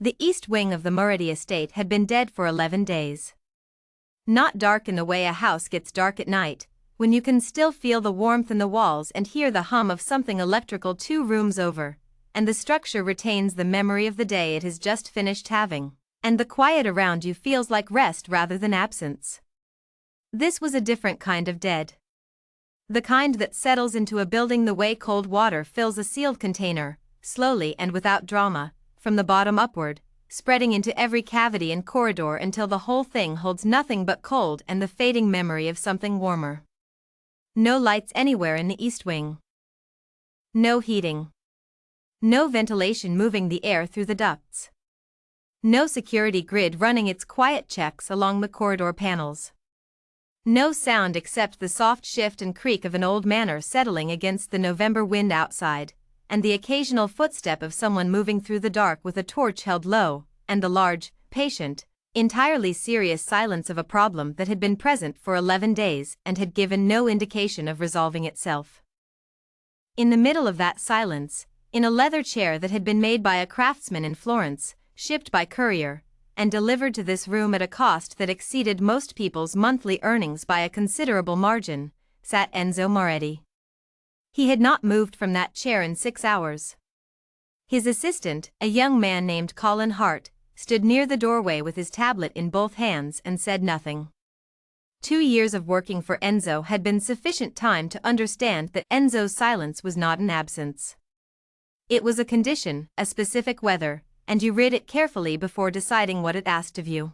The east wing of the Murady estate had been dead for 11 days. Not dark in the way a house gets dark at night, when you can still feel the warmth in the walls and hear the hum of something electrical 2 rooms over, and the structure retains the memory of the day it has just finished having, and the quiet around you feels like rest rather than absence. This was a different kind of dead. The kind that settles into a building the way cold water fills a sealed container, slowly and without drama, from the bottom upward, spreading into every cavity and corridor until the whole thing holds nothing but cold and the fading memory of something warmer. No lights anywhere in the east wing. No heating. No ventilation moving the air through the ducts. No security grid running its quiet checks along the corridor panels. No sound except the soft shift and creak of an old manor settling against the November wind outside, and the occasional footstep of someone moving through the dark with a torch held low, and the large, patient, entirely serious silence of a problem that had been present for 11 days and had given no indication of resolving itself. In the middle of that silence, in a leather chair that had been made by a craftsman in Florence, shipped by courier, and delivered to this room at a cost that exceeded most people's monthly earnings by a considerable margin, sat Enzo Murady. He had not moved from that chair in 6 hours. His assistant, a young man named Colin Hart, stood near the doorway with his tablet in both hands and said nothing. 2 years of working for Enzo had been sufficient time to understand that Enzo's silence was not an absence. It was a condition, a specific weather, and you read it carefully before deciding what it asked of you.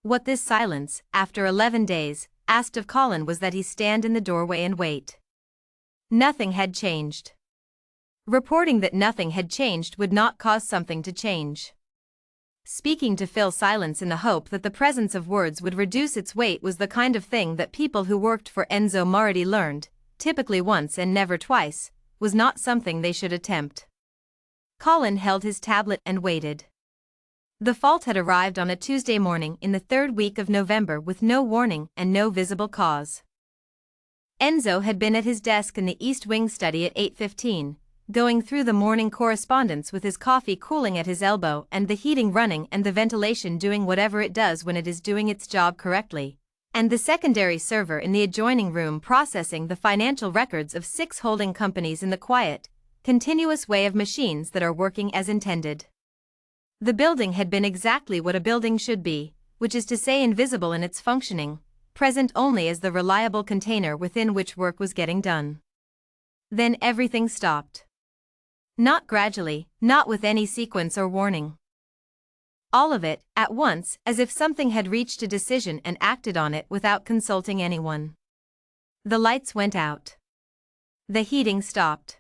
What this silence, after 11 days, asked of Colin was that he stand in the doorway and wait. Nothing had changed. Reporting that nothing had changed would not cause something to change. Speaking to fill silence in the hope that the presence of words would reduce its weight was the kind of thing that people who worked for Enzo Murady learned, typically once and never twice, was not something they should attempt. Colin held his tablet and waited. The fault had arrived on a Tuesday morning in the 3rd week of November with no warning and no visible cause. Enzo had been at his desk in the East Wing study at 8:15, going through the morning correspondence with his coffee cooling at his elbow and the heating running and the ventilation doing whatever it does when it is doing its job correctly, and the secondary server in the adjoining room processing the financial records of 6 holding companies in the quiet, continuous way of machines that are working as intended. The building had been exactly what a building should be, which is to say invisible in its functioning, present only as the reliable container within which work was getting done. Then everything stopped. Not gradually, not with any sequence or warning. All of it, at once, as if something had reached a decision and acted on it without consulting anyone. The lights went out. The heating stopped.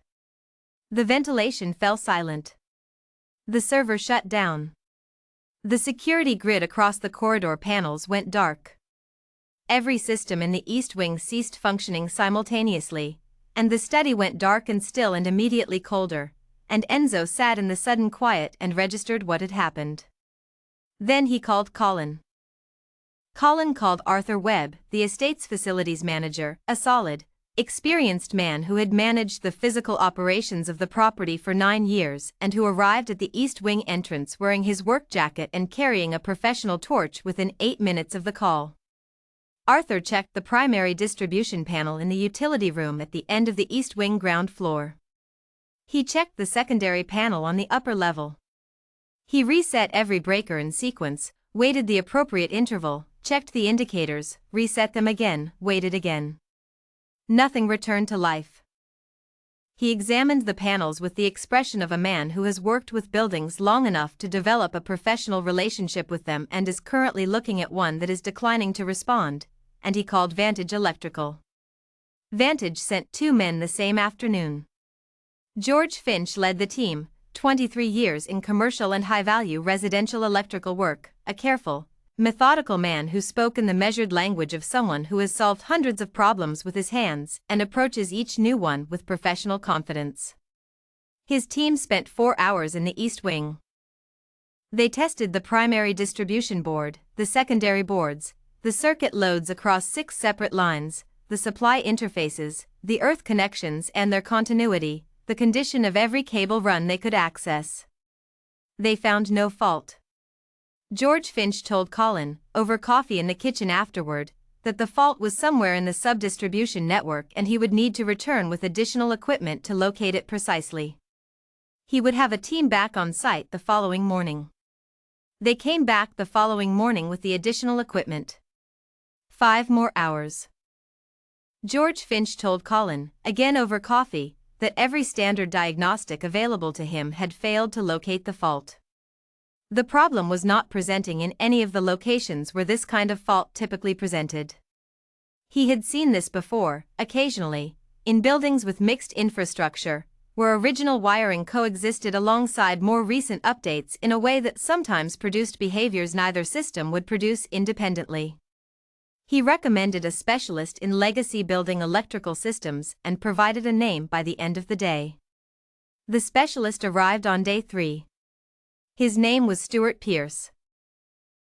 The ventilation fell silent. The server shut down. The security grid across the corridor panels went dark. Every system in the East Wing ceased functioning simultaneously, and the study went dark and still and immediately colder, and Enzo sat in the sudden quiet and registered what had happened. Then he called Colin. Colin called Arthur Webb, the estate's facilities manager, a solid, experienced man who had managed the physical operations of the property for 9 years and who arrived at the East Wing entrance wearing his work jacket and carrying a professional torch within 8 minutes of the call. Arthur checked the primary distribution panel in the utility room at the end of the East Wing ground floor. He checked the secondary panel on the upper level. He reset every breaker in sequence, waited the appropriate interval, checked the indicators, reset them again, waited again. Nothing returned to life. He examined the panels with the expression of a man who has worked with buildings long enough to develop a professional relationship with them and is currently looking at one that is declining to respond, and he called Vantage Electrical. Vantage sent 2 men the same afternoon. George Finch led the team, 23 years in commercial and high-value residential electrical work, a careful, methodical man who spoke in the measured language of someone who has solved hundreds of problems with his hands and approaches each new one with professional confidence. His team spent 4 hours in the East Wing. They tested the primary distribution board, the secondary boards, the circuit loads across 6 separate lines, the supply interfaces, the earth connections and their continuity, the condition of every cable run they could access. They found no fault. George Finch told Colin, over coffee in the kitchen afterward, that the fault was somewhere in the sub-distribution network and he would need to return with additional equipment to locate it precisely. He would have a team back on site the following morning. They came back the following morning with the additional equipment. 5 more hours. George Finch told Colin, again over coffee, that every standard diagnostic available to him had failed to locate the fault. The problem was not presenting in any of the locations where this kind of fault typically presented. He had seen this before, occasionally, in buildings with mixed infrastructure, where original wiring coexisted alongside more recent updates in a way that sometimes produced behaviors neither system would produce independently. He recommended a specialist in legacy building electrical systems and provided a name by the end of the day. The specialist arrived on day 3. His name was Stuart Pierce.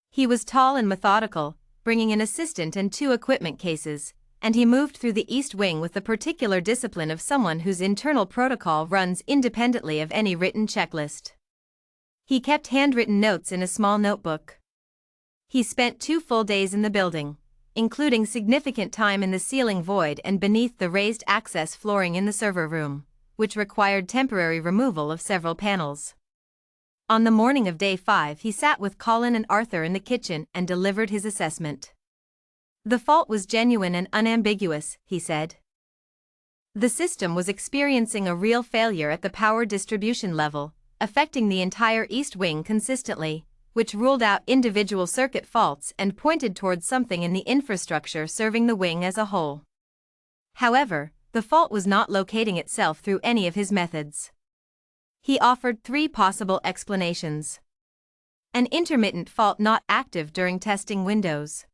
He was tall and methodical, bringing an assistant and 2 equipment cases, and he moved through the East Wing with the particular discipline of someone whose internal protocol runs independently of any written checklist. He kept handwritten notes in a small notebook. He spent 2 full days in the building, including significant time in the ceiling void and beneath the raised access flooring in the server room, which required temporary removal of several panels. On the morning of day 5, he sat with Colin and Arthur in the kitchen and delivered his assessment. The fault was genuine and unambiguous, he said. The system was experiencing a real failure at the power distribution level, affecting the entire East Wing consistently, which ruled out individual circuit faults and pointed towards something in the infrastructure serving the wing as a whole. However, the fault was not locating itself through any of his methods. He offered 3 possible explanations. An intermittent fault not active during testing windows.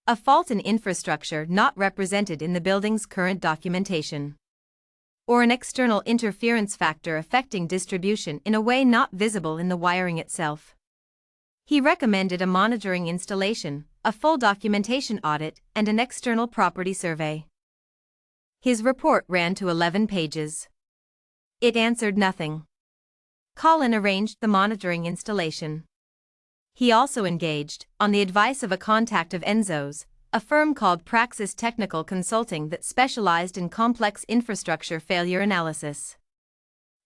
A fault in infrastructure not represented in the building's current documentation. Or an external interference factor affecting distribution in a way not visible in the wiring itself. He recommended a monitoring installation, a full documentation audit, and an external property survey. His report ran to 11 pages. It answered nothing. Colin arranged the monitoring installation. He also engaged, on the advice of a contact of Enzo's, a firm called Praxis Technical Consulting that specialized in complex infrastructure failure analysis.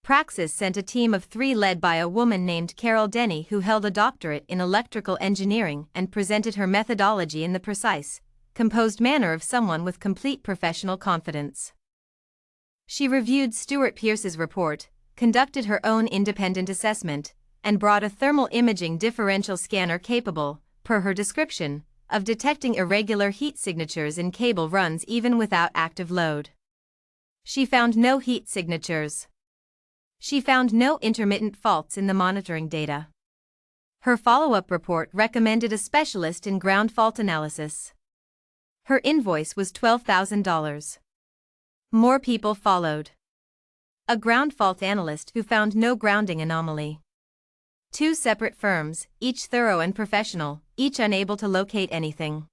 Praxis sent a team of 3 led by a woman named Carol Denny who held a doctorate in electrical engineering and presented her methodology in the precise, composed manner of someone with complete professional confidence. She reviewed Stuart Pierce's report, conducted her own independent assessment, and brought a thermal imaging differential scanner capable, per her description, of detecting irregular heat signatures in cable runs even without active load. She found no heat signatures. She found no intermittent faults in the monitoring data. Her follow-up report recommended a specialist in ground fault analysis. Her invoice was $12,000. More people followed. A ground fault analyst who found no grounding anomaly. 2 separate firms, each thorough and professional, each unable to locate anything.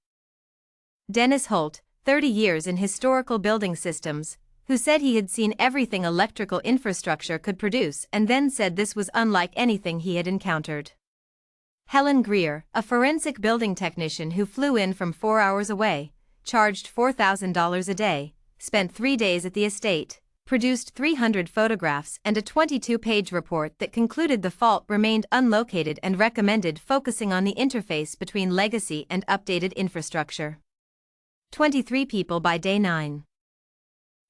Dennis Holt, 30 years in historical building systems, who said he had seen everything electrical infrastructure could produce and then said this was unlike anything he had encountered. Helen Greer, a forensic building technician who flew in from 4 hours away, charged $4,000 a day, spent 3 days at the estate, produced 300 photographs and a 22-page report that concluded the fault remained unlocated and recommended focusing on the interface between legacy and updated infrastructure. 23 people by day 9.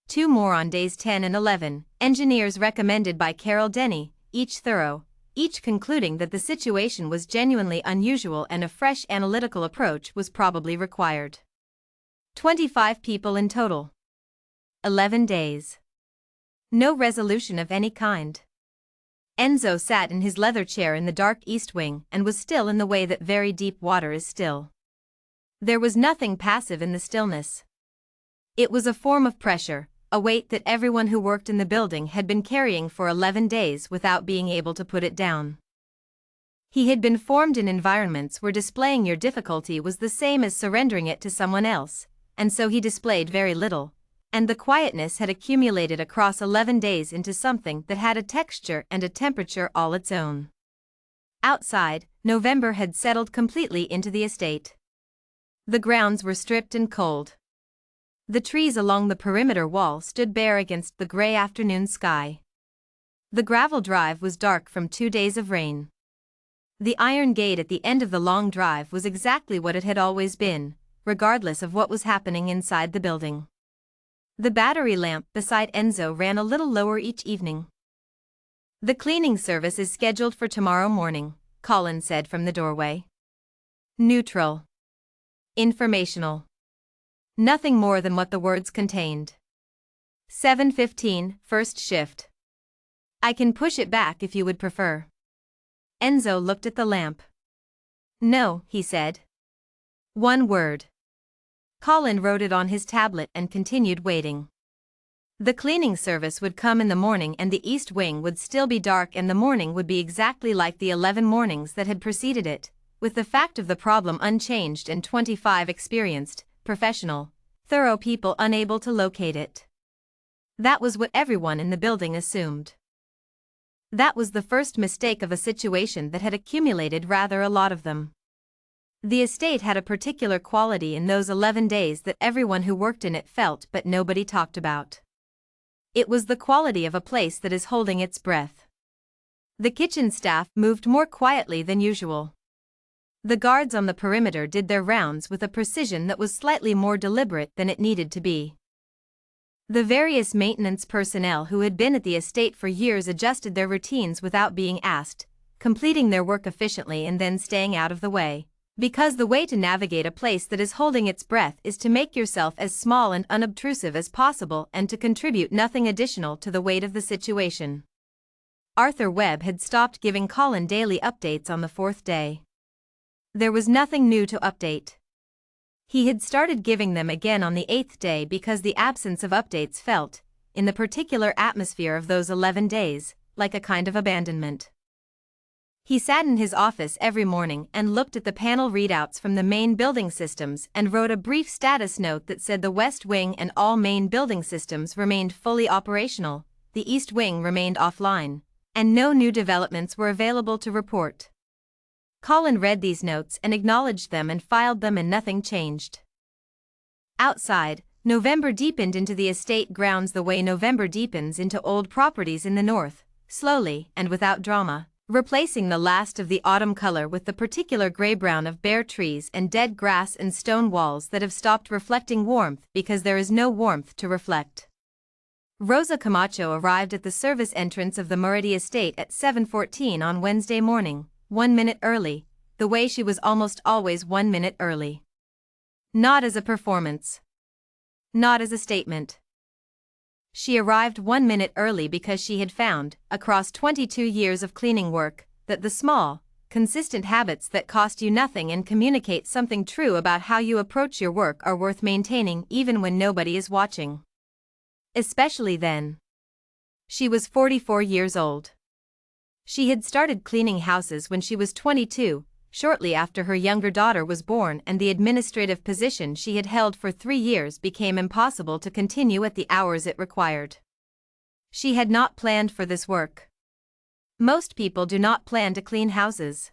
2 more on days 10 and 11, engineers recommended by Carol Denny, each thorough, each concluding that the situation was genuinely unusual and a fresh analytical approach was probably required. 25 people in total. 11 days. No resolution of any kind. Enzo sat in his leather chair in the dark East Wing and was still in the way that very deep water is still. There was nothing passive in the stillness. It was a form of pressure, a weight that everyone who worked in the building had been carrying for 11 days without being able to put it down. He had been formed in environments where displaying your difficulty was the same as surrendering it to someone else, and so he displayed very little. And the quietness had accumulated across 11 days into something that had a texture and a temperature all its own. Outside, November had settled completely into the estate. The grounds were stripped and cold. The trees along the perimeter wall stood bare against the gray afternoon sky. The gravel drive was dark from 2 days of rain. The iron gate at the end of the long drive was exactly what it had always been, regardless of what was happening inside the building. The battery lamp beside Enzo ran a little lower each evening. "The cleaning service is scheduled for tomorrow morning," Colin said from the doorway. Neutral. Informational. Nothing more than what the words contained. 7:15, first shift. "I can push it back if you would prefer." Enzo looked at the lamp. "No," he said. One word. Colin wrote it on his tablet and continued waiting. The cleaning service would come in the morning and the east wing would still be dark and the morning would be exactly like the 11 mornings that had preceded it, with the fact of the problem unchanged and 25 experienced, professional, thorough people unable to locate it. That was what everyone in the building assumed. That was the first mistake of a situation that had accumulated rather a lot of them. The estate had a particular quality in those 11 days that everyone who worked in it felt but nobody talked about. It was the quality of a place that is holding its breath. The kitchen staff moved more quietly than usual. The guards on the perimeter did their rounds with a precision that was slightly more deliberate than it needed to be. The various maintenance personnel who had been at the estate for years adjusted their routines without being asked, completing their work efficiently and then staying out of the way, because the way to navigate a place that is holding its breath is to make yourself as small and unobtrusive as possible and to contribute nothing additional to the weight of the situation. Arthur Webb had stopped giving Colin daily updates on the 4th day. There was nothing new to update. He had started giving them again on the 8th day because the absence of updates felt, in the particular atmosphere of those 11 days, like a kind of abandonment. He sat in his office every morning and looked at the panel readouts from the main building systems and wrote a brief status note that said the West Wing and all main building systems remained fully operational, the East Wing remained offline, and no new developments were available to report. Colin read these notes and acknowledged them and filed them and nothing changed. Outside, November deepened into the estate grounds the way November deepens into old properties in the north, slowly and without drama, replacing the last of the autumn color with the particular gray-brown of bare trees and dead grass and stone walls that have stopped reflecting warmth because there is no warmth to reflect. Rosa Camacho arrived at the service entrance of the Murray estate at 7:14 on Wednesday morning, 1 minute early, the way she was almost always 1 minute early. Not as a performance. Not as a statement. She arrived 1 minute early because she had found, across 22 years of cleaning work, that the small, consistent habits that cost you nothing and communicate something true about how you approach your work are worth maintaining even when nobody is watching. Especially then. She was 44 years old. She had started cleaning houses when she was 22, shortly after her younger daughter was born, and the administrative position she had held for 3 years became impossible to continue at the hours it required. She had not planned for this work. Most people do not plan to clean houses.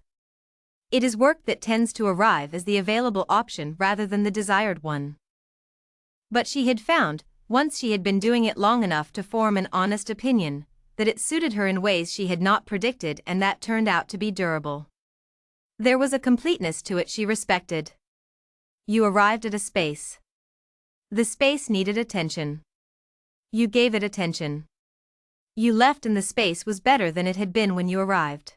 It is work that tends to arrive as the available option rather than the desired one. But she had found, once she had been doing it long enough to form an honest opinion, that it suited her in ways she had not predicted and that turned out to be durable. There was a completeness to it she respected. You arrived at a space. The space needed attention. You gave it attention. You left and the space was better than it had been when you arrived.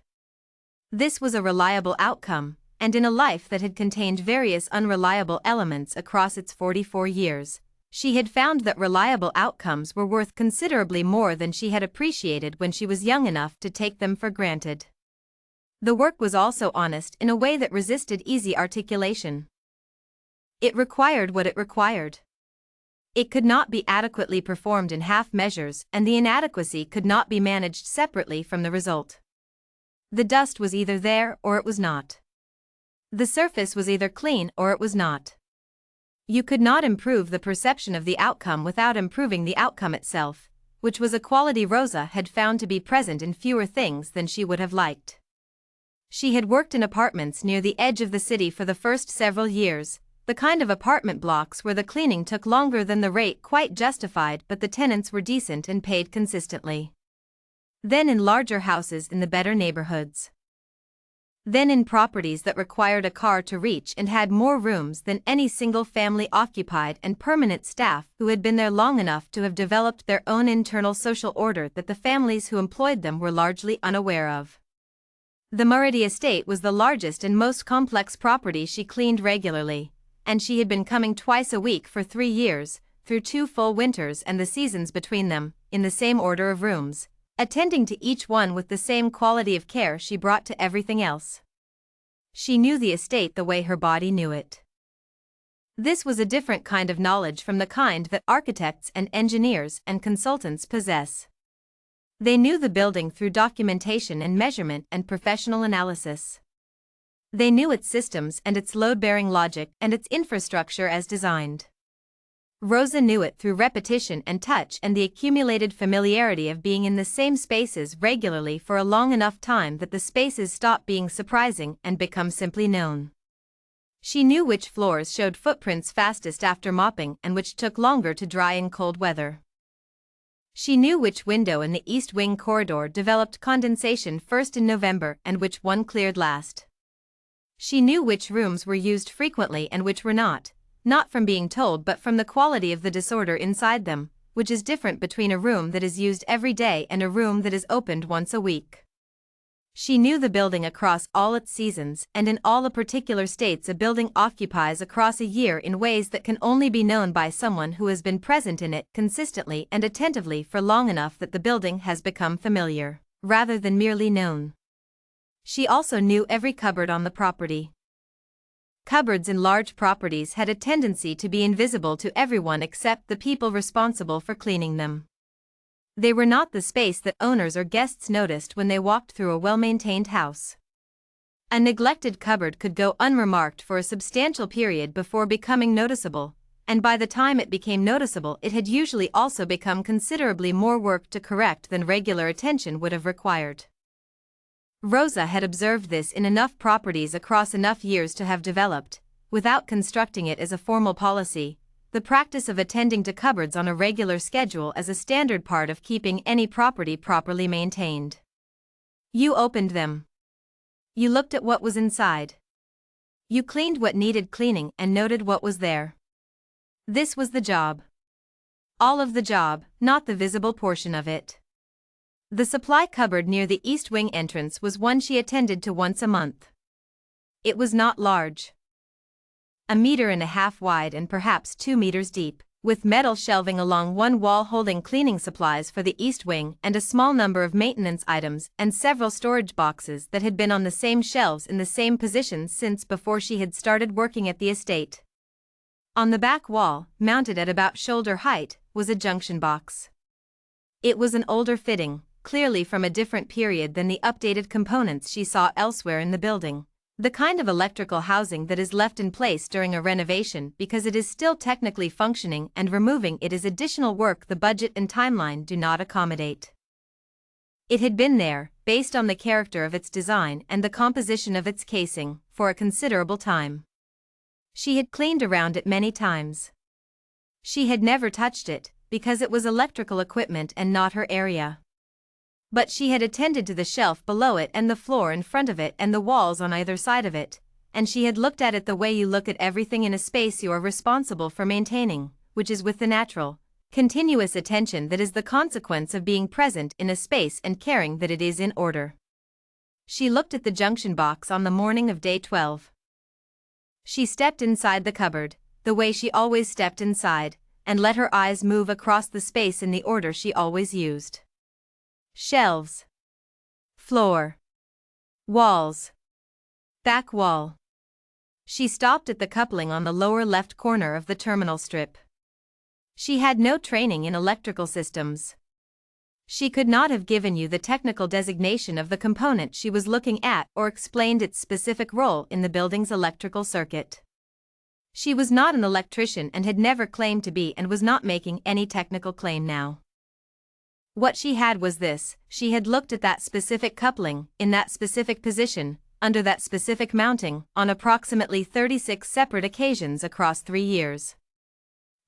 This was a reliable outcome, and in a life that had contained various unreliable elements across its 44 years, she had found that reliable outcomes were worth considerably more than she had appreciated when she was young enough to take them for granted. The work was also honest in a way that resisted easy articulation. It required what it required. It could not be adequately performed in half measures, and the inadequacy could not be managed separately from the result. The dust was either there or it was not. The surface was either clean or it was not. You could not improve the perception of the outcome without improving the outcome itself, which was a quality Rosa had found to be present in fewer things than she would have liked. She had worked in apartments near the edge of the city for the first several years, the kind of apartment blocks where the cleaning took longer than the rate quite justified, but the tenants were decent and paid consistently. Then in larger houses in the better neighborhoods. Then in properties that required a car to reach and had more rooms than any single family occupied, and permanent staff who had been there long enough to have developed their own internal social order that the families who employed them were largely unaware of. The Maid estate was the largest and most complex property she cleaned regularly, and she had been coming twice a week for 3 years, through 2 full winters and the seasons between them, in the same order of rooms, attending to each one with the same quality of care she brought to everything else. She knew the estate the way her body knew it. This was a different kind of knowledge from the kind that architects and engineers and consultants possess. They knew the building through documentation and measurement and professional analysis. They knew its systems and its load-bearing logic and its infrastructure as designed. Rosa knew it through repetition and touch and the accumulated familiarity of being in the same spaces regularly for a long enough time that the spaces stop being surprising and become simply known. She knew which floors showed footprints fastest after mopping and which took longer to dry in cold weather. She knew which window in the East Wing corridor developed condensation first in November and which one cleared last. She knew which rooms were used frequently and which were not from being told but from the quality of the disorder inside them, which is different between a room that is used every day and a room that is opened once a week. She knew the building across all its seasons and in all the particular states a building occupies across a year in ways that can only be known by someone who has been present in it consistently and attentively for long enough that the building has become familiar, rather than merely known. She also knew every cupboard on the property. Cupboards in large properties had a tendency to be invisible to everyone except the people responsible for cleaning them. They were not the space that owners or guests noticed when they walked through a well-maintained house. A neglected cupboard could go unremarked for a substantial period before becoming noticeable, and by the time it became noticeable it had usually also become considerably more work to correct than regular attention would have required. Rosa had observed this in enough properties across enough years to have developed, without constructing it as a formal policy, the practice of attending to cupboards on a regular schedule as a standard part of keeping any property properly maintained. You opened them. You looked at what was inside. You cleaned what needed cleaning and noted what was there. This was the job. All of the job, not the visible portion of it. The supply cupboard near the East Wing entrance was one she attended to once a month. It was not large. 1.5 meters wide and perhaps 2 meters deep, with metal shelving along one wall holding cleaning supplies for the East Wing and a small number of maintenance items and several storage boxes that had been on the same shelves in the same positions since before she had started working at the estate. On the back wall, mounted at about shoulder height, was a junction box. It was an older fitting, clearly from a different period than the updated components she saw elsewhere in the building, the kind of electrical housing that is left in place during a renovation because it is still technically functioning and removing it is additional work the budget and timeline do not accommodate. It had been there, based on the character of its design and the composition of its casing, for a considerable time. She had cleaned around it many times. She had never touched it, because it was electrical equipment and not her area. But she had attended to the shelf below it and the floor in front of it and the walls on either side of it, and she had looked at it the way you look at everything in a space you are responsible for maintaining, which is with the natural, continuous attention that is the consequence of being present in a space and caring that it is in order. She looked at the junction box on the morning of day 12. She stepped inside the cupboard, the way she always stepped inside, and let her eyes move across the space in the order she always used. Shelves. Floor. Walls. Back wall. She stopped at the coupling on the lower left corner of the terminal strip. She had no training in electrical systems. She could not have given you the technical designation of the component she was looking at or explained its specific role in the building's electrical circuit. She was not an electrician and had never claimed to be and was not making any technical claim now. What she had was this: she had looked at that specific coupling, in that specific position, under that specific mounting, on approximately 36 separate occasions across 3 years.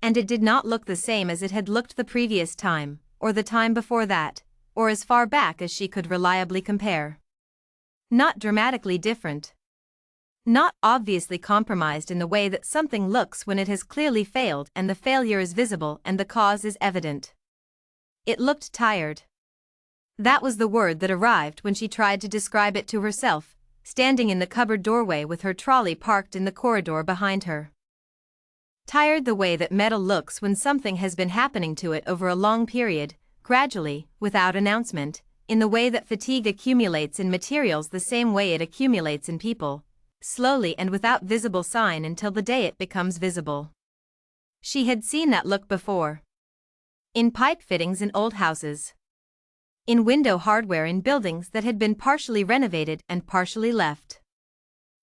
And it did not look the same as it had looked the previous time, or the time before that, or as far back as she could reliably compare. Not dramatically different. Not obviously compromised in the way that something looks when it has clearly failed and the failure is visible and the cause is evident. It looked tired. That was the word that arrived when she tried to describe it to herself, standing in the cupboard doorway with her trolley parked in the corridor behind her. Tired the way that metal looks when something has been happening to it over a long period, gradually, without announcement, in the way that fatigue accumulates in materials the same way it accumulates in people, slowly and without visible sign until the day it becomes visible. She had seen that look before. In pipe fittings in old houses. In window hardware in buildings that had been partially renovated and partially left.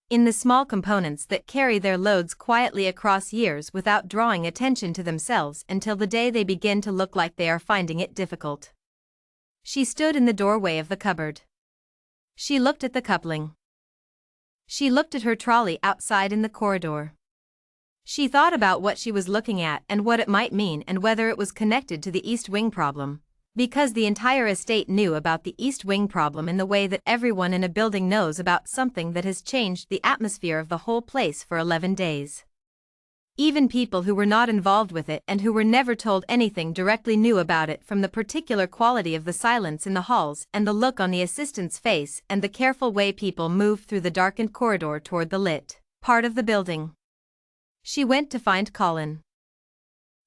In the small components that carry their loads quietly across years without drawing attention to themselves until the day they begin to look like they are finding it difficult. She stood in the doorway of the cupboard. She looked at the coupling. She looked at her trolley outside in the corridor. She thought about what she was looking at and what it might mean and whether it was connected to the East Wing problem. Because the entire estate knew about the East Wing problem in the way that everyone in a building knows about something that has changed the atmosphere of the whole place for 11 days. Even people who were not involved with it and who were never told anything directly knew about it from the particular quality of the silence in the halls and the look on the assistant's face and the careful way people moved through the darkened corridor toward the lit part of the building. She went to find Colin.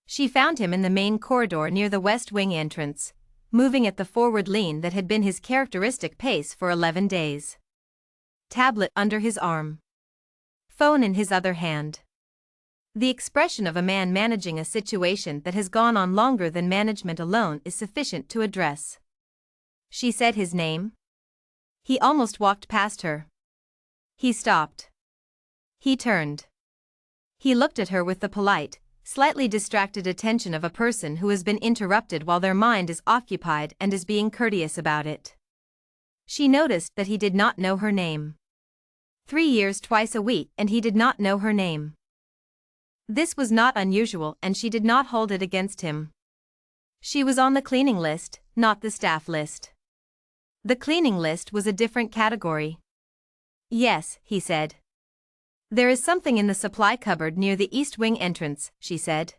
She found him in the main corridor near the West Wing entrance, moving at the forward lean that had been his characteristic pace for 11 days. Tablet under his arm. Phone in his other hand. The expression of a man managing a situation that has gone on longer than management alone is sufficient to address. She said his name. He almost walked past her. He stopped. He turned. He looked at her with the polite, slightly distracted attention of a person who has been interrupted while their mind is occupied and is being courteous about it. She noticed that he did not know her name. 3 years twice a week and he did not know her name. This was not unusual and she did not hold it against him. She was on the cleaning list, not the staff list. The cleaning list was a different category. Yes, he said. There is something in the supply cupboard near the East Wing entrance, she said.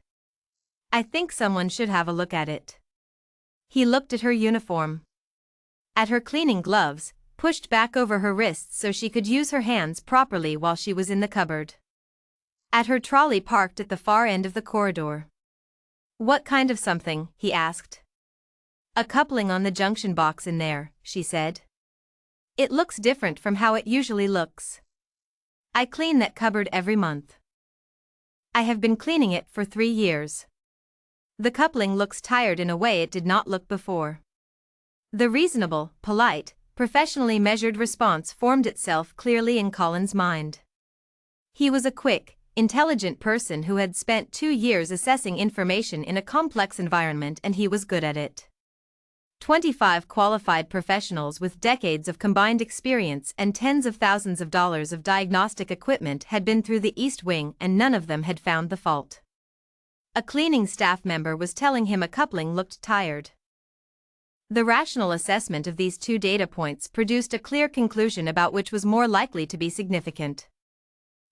I think someone should have a look at it. He looked at her uniform. At her cleaning gloves, pushed back over her wrists so she could use her hands properly while she was in the cupboard. At her trolley parked at the far end of the corridor. What kind of something, he asked. A coupling on the junction box in there, she said. It looks different from how it usually looks. I clean that cupboard every month. I have been cleaning it for 3 years. The coupling looks tired in a way it did not look before. The reasonable, polite, professionally measured response formed itself clearly in Colin's mind. He was a quick, intelligent person who had spent 2 years assessing information in a complex environment and he was good at it. 25 qualified professionals with decades of combined experience and tens of thousands of dollars of diagnostic equipment had been through the East Wing and none of them had found the fault. A cleaning staff member was telling him a coupling looked tired. The rational assessment of these 2 data points produced a clear conclusion about which was more likely to be significant.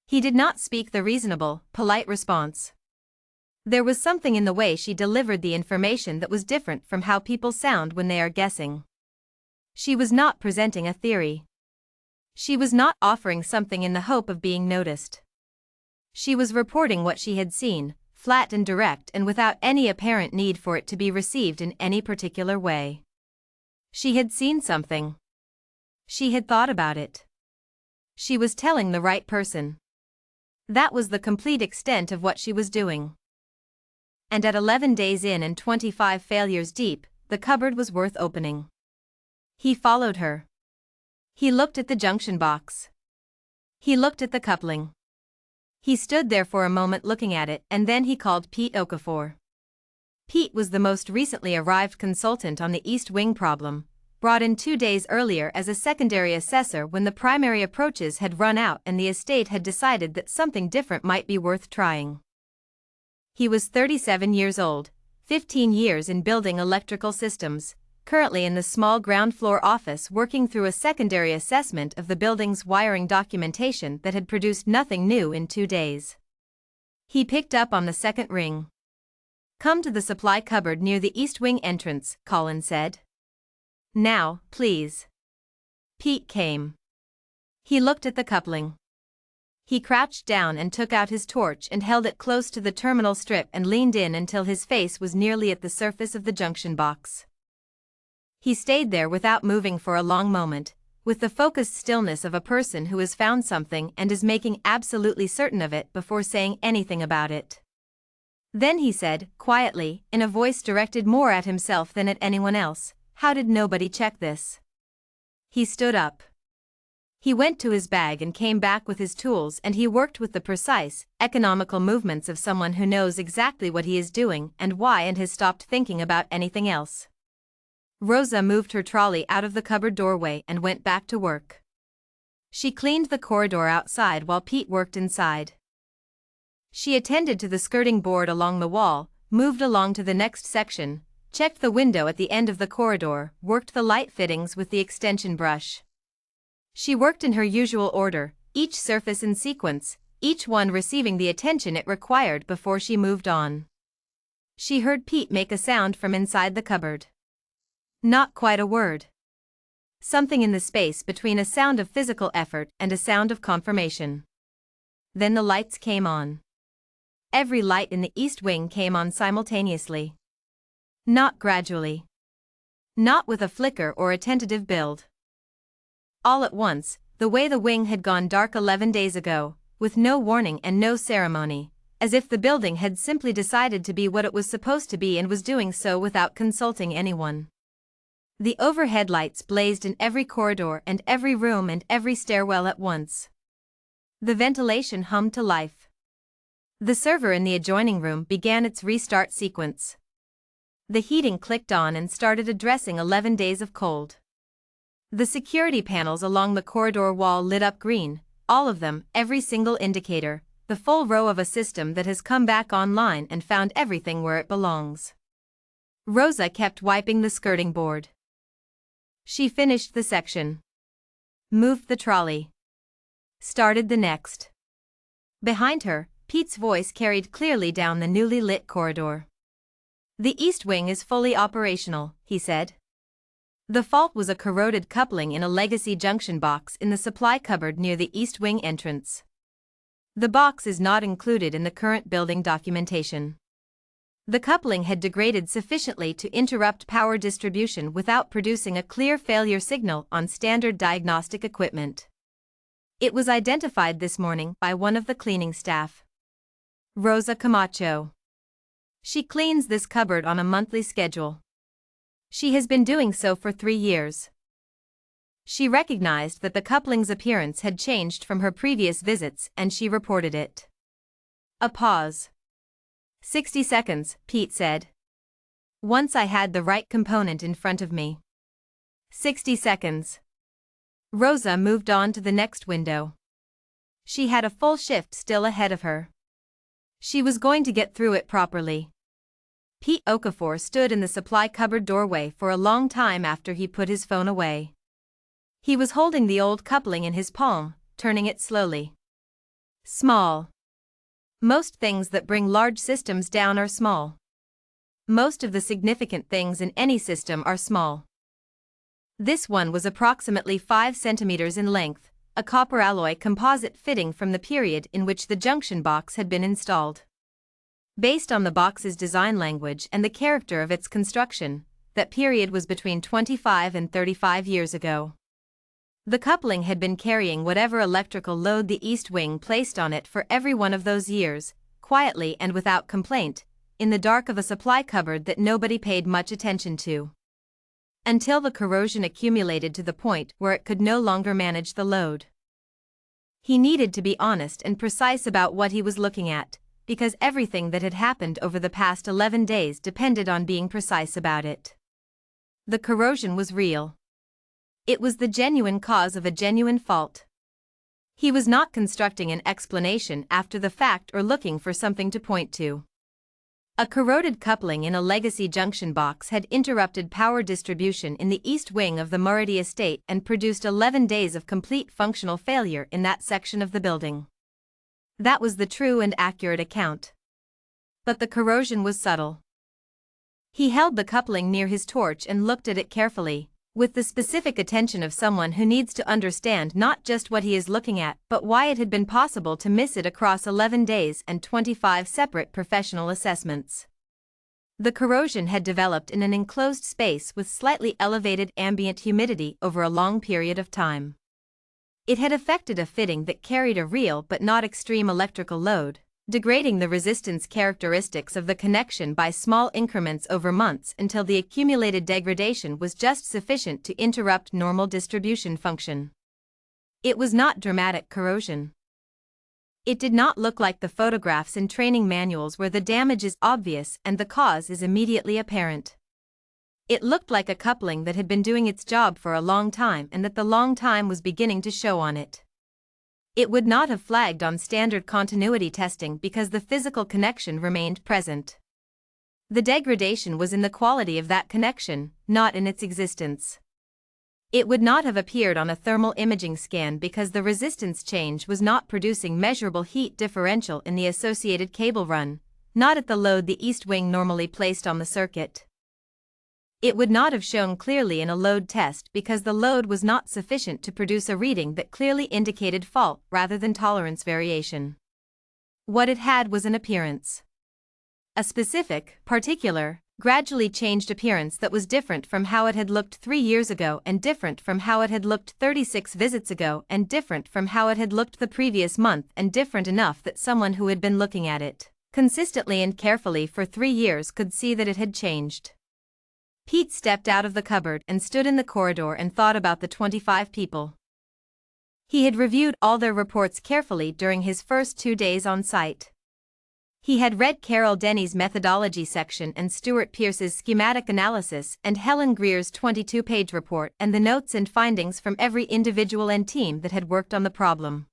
He did not speak the reasonable, polite response. There was something in the way she delivered the information that was different from how people sound when they are guessing. She was not presenting a theory. She was not offering something in the hope of being noticed. She was reporting what she had seen, flat and direct and without any apparent need for it to be received in any particular way. She had seen something. She had thought about it. She was telling the right person. That was the complete extent of what she was doing. And at 11 days in and 25 failures deep, the cupboard was worth opening. He followed her. He looked at the junction box. He looked at the coupling. He stood there for a moment looking at it and then he called Pete Okafor. Pete was the most recently arrived consultant on the East Wing problem, brought in 2 days earlier as a secondary assessor when the primary approaches had run out and the estate had decided that something different might be worth trying. He was 37 years old, 15 years in building electrical systems, currently in the small ground floor office working through a secondary assessment of the building's wiring documentation that had produced nothing new in 2 days. He picked up on the second ring. "Come to the supply cupboard near the east wing entrance," Colin said. "Now, please." Pete came. He looked at the coupling. He crouched down and took out his torch and held it close to the terminal strip and leaned in until his face was nearly at the surface of the junction box. He stayed there without moving for a long moment, with the focused stillness of a person who has found something and is making absolutely certain of it before saying anything about it. Then he said, quietly, in a voice directed more at himself than at anyone else, "How did nobody check this?" He stood up. He went to his bag and came back with his tools, and he worked with the precise, economical movements of someone who knows exactly what he is doing and why and has stopped thinking about anything else. Rosa moved her trolley out of the cupboard doorway and went back to work. She cleaned the corridor outside while Pete worked inside. She attended to the skirting board along the wall, moved along to the next section, checked the window at the end of the corridor, worked the light fittings with the extension brush. She worked in her usual order, each surface in sequence, each one receiving the attention it required before she moved on. She heard Pete make a sound from inside the cupboard. Not quite a word. Something in the space between a sound of physical effort and a sound of confirmation. Then the lights came on. Every light in the east wing came on simultaneously. Not gradually. Not with a flicker or a tentative build. All at once, the way the wing had gone dark 11 days ago, with no warning and no ceremony, as if the building had simply decided to be what it was supposed to be and was doing so without consulting anyone. The overhead lights blazed in every corridor and every room and every stairwell at once. The ventilation hummed to life. The server in the adjoining room began its restart sequence. The heating clicked on and started addressing 11 days of cold. The security panels along the corridor wall lit up green, all of them, every single indicator, the full row of a system that has come back online and found everything where it belongs. Rosa kept wiping the skirting board. She finished the section. Moved the trolley. Started the next. Behind her, Pete's voice carried clearly down the newly lit corridor. "The east wing is fully operational," he said. The fault was a corroded coupling in a legacy junction box in the supply cupboard near the east wing entrance. The box is not included in the current building documentation. The coupling had degraded sufficiently to interrupt power distribution without producing a clear failure signal on standard diagnostic equipment. It was identified this morning by one of the cleaning staff. Rosa Camacho. She cleans this cupboard on a monthly schedule. She has been doing so for 3 years. She recognized that the coupling's appearance had changed from her previous visits and she reported it. A pause. 60 seconds, Pete said. Once I had the right component in front of me. 60 seconds. Rosa moved on to the next window. She had a full shift still ahead of her. She was going to get through it properly. Pete Okafor stood in the supply cupboard doorway for a long time after he put his phone away. He was holding the old coupling in his palm, turning it slowly. Small. Most things that bring large systems down are small. Most of the significant things in any system are small. This one was approximately 5 centimeters in length, a copper alloy composite fitting from the period in which the junction box had been installed. Based on the box's design language and the character of its construction, that period was between 25 and 35 years ago. The coupling had been carrying whatever electrical load the east wing placed on it for every one of those years, quietly and without complaint, in the dark of a supply cupboard that nobody paid much attention to. Until the corrosion accumulated to the point where it could no longer manage the load. He needed to be honest and precise about what he was looking at, because everything that had happened over the past 11 days depended on being precise about it. The corrosion was real. It was the genuine cause of a genuine fault. He was not constructing an explanation after the fact or looking for something to point to. A corroded coupling in a legacy junction box had interrupted power distribution in the east wing of the Murady estate and produced 11 days of complete functional failure in that section of the building. That was the true and accurate account. But the corrosion was subtle. He held the coupling near his torch and looked at it carefully, with the specific attention of someone who needs to understand not just what he is looking at, but why it had been possible to miss it across 11 days and 25 separate professional assessments. The corrosion had developed in an enclosed space with slightly elevated ambient humidity over a long period of time. It had affected a fitting that carried a real but not extreme electrical load, degrading the resistance characteristics of the connection by small increments over months until the accumulated degradation was just sufficient to interrupt normal distribution function. It was not dramatic corrosion. It did not look like the photographs in training manuals where the damage is obvious and the cause is immediately apparent. It looked like a coupling that had been doing its job for a long time and that the long time was beginning to show on it. It would not have flagged on standard continuity testing because the physical connection remained present. The degradation was in the quality of that connection, not in its existence. It would not have appeared on a thermal imaging scan because the resistance change was not producing measurable heat differential in the associated cable run, not at the load the east wing normally placed on the circuit. It would not have shown clearly in a load test because the load was not sufficient to produce a reading that clearly indicated fault rather than tolerance variation. What it had was an appearance. A specific, particular, gradually changed appearance that was different from how it had looked 3 years ago and different from how it had looked 36 visits ago and different from how it had looked the previous month and different enough that someone who had been looking at it consistently and carefully for 3 years could see that it had changed. Pete stepped out of the cupboard and stood in the corridor and thought about the 25 people. He had reviewed all their reports carefully during his first 2 days on site. He had read Carol Denny's methodology section and Stuart Pearce's schematic analysis and Helen Greer's 22-page report and the notes and findings from every individual and team that had worked on the problem.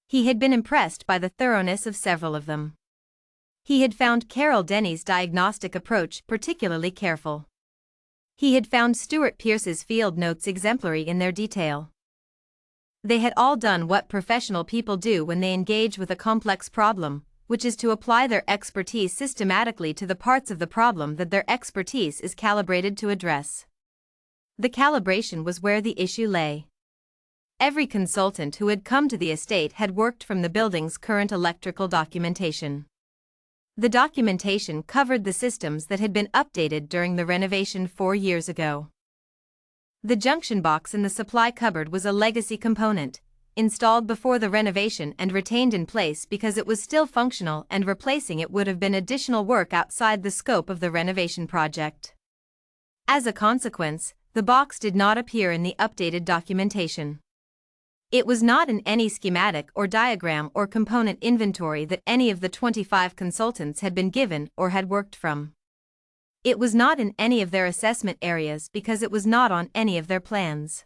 He had been impressed by the thoroughness of several of them. He had found Carol Denny's diagnostic approach particularly careful. He had found Stuart Pearce's field notes exemplary in their detail. They had all done what professional people do when they engage with a complex problem, which is to apply their expertise systematically to the parts of the problem that their expertise is calibrated to address. The calibration was where the issue lay. Every consultant who had come to the estate had worked from the building's current electrical documentation. The documentation covered the systems that had been updated during the renovation 4 years ago. The junction box in the supply cupboard was a legacy component, installed before the renovation and retained in place because it was still functional, and replacing it would have been additional work outside the scope of the renovation project. As a consequence, the box did not appear in the updated documentation. It was not in any schematic or diagram or component inventory that any of the 25 consultants had been given or had worked from. It was not in any of their assessment areas because it was not on any of their plans.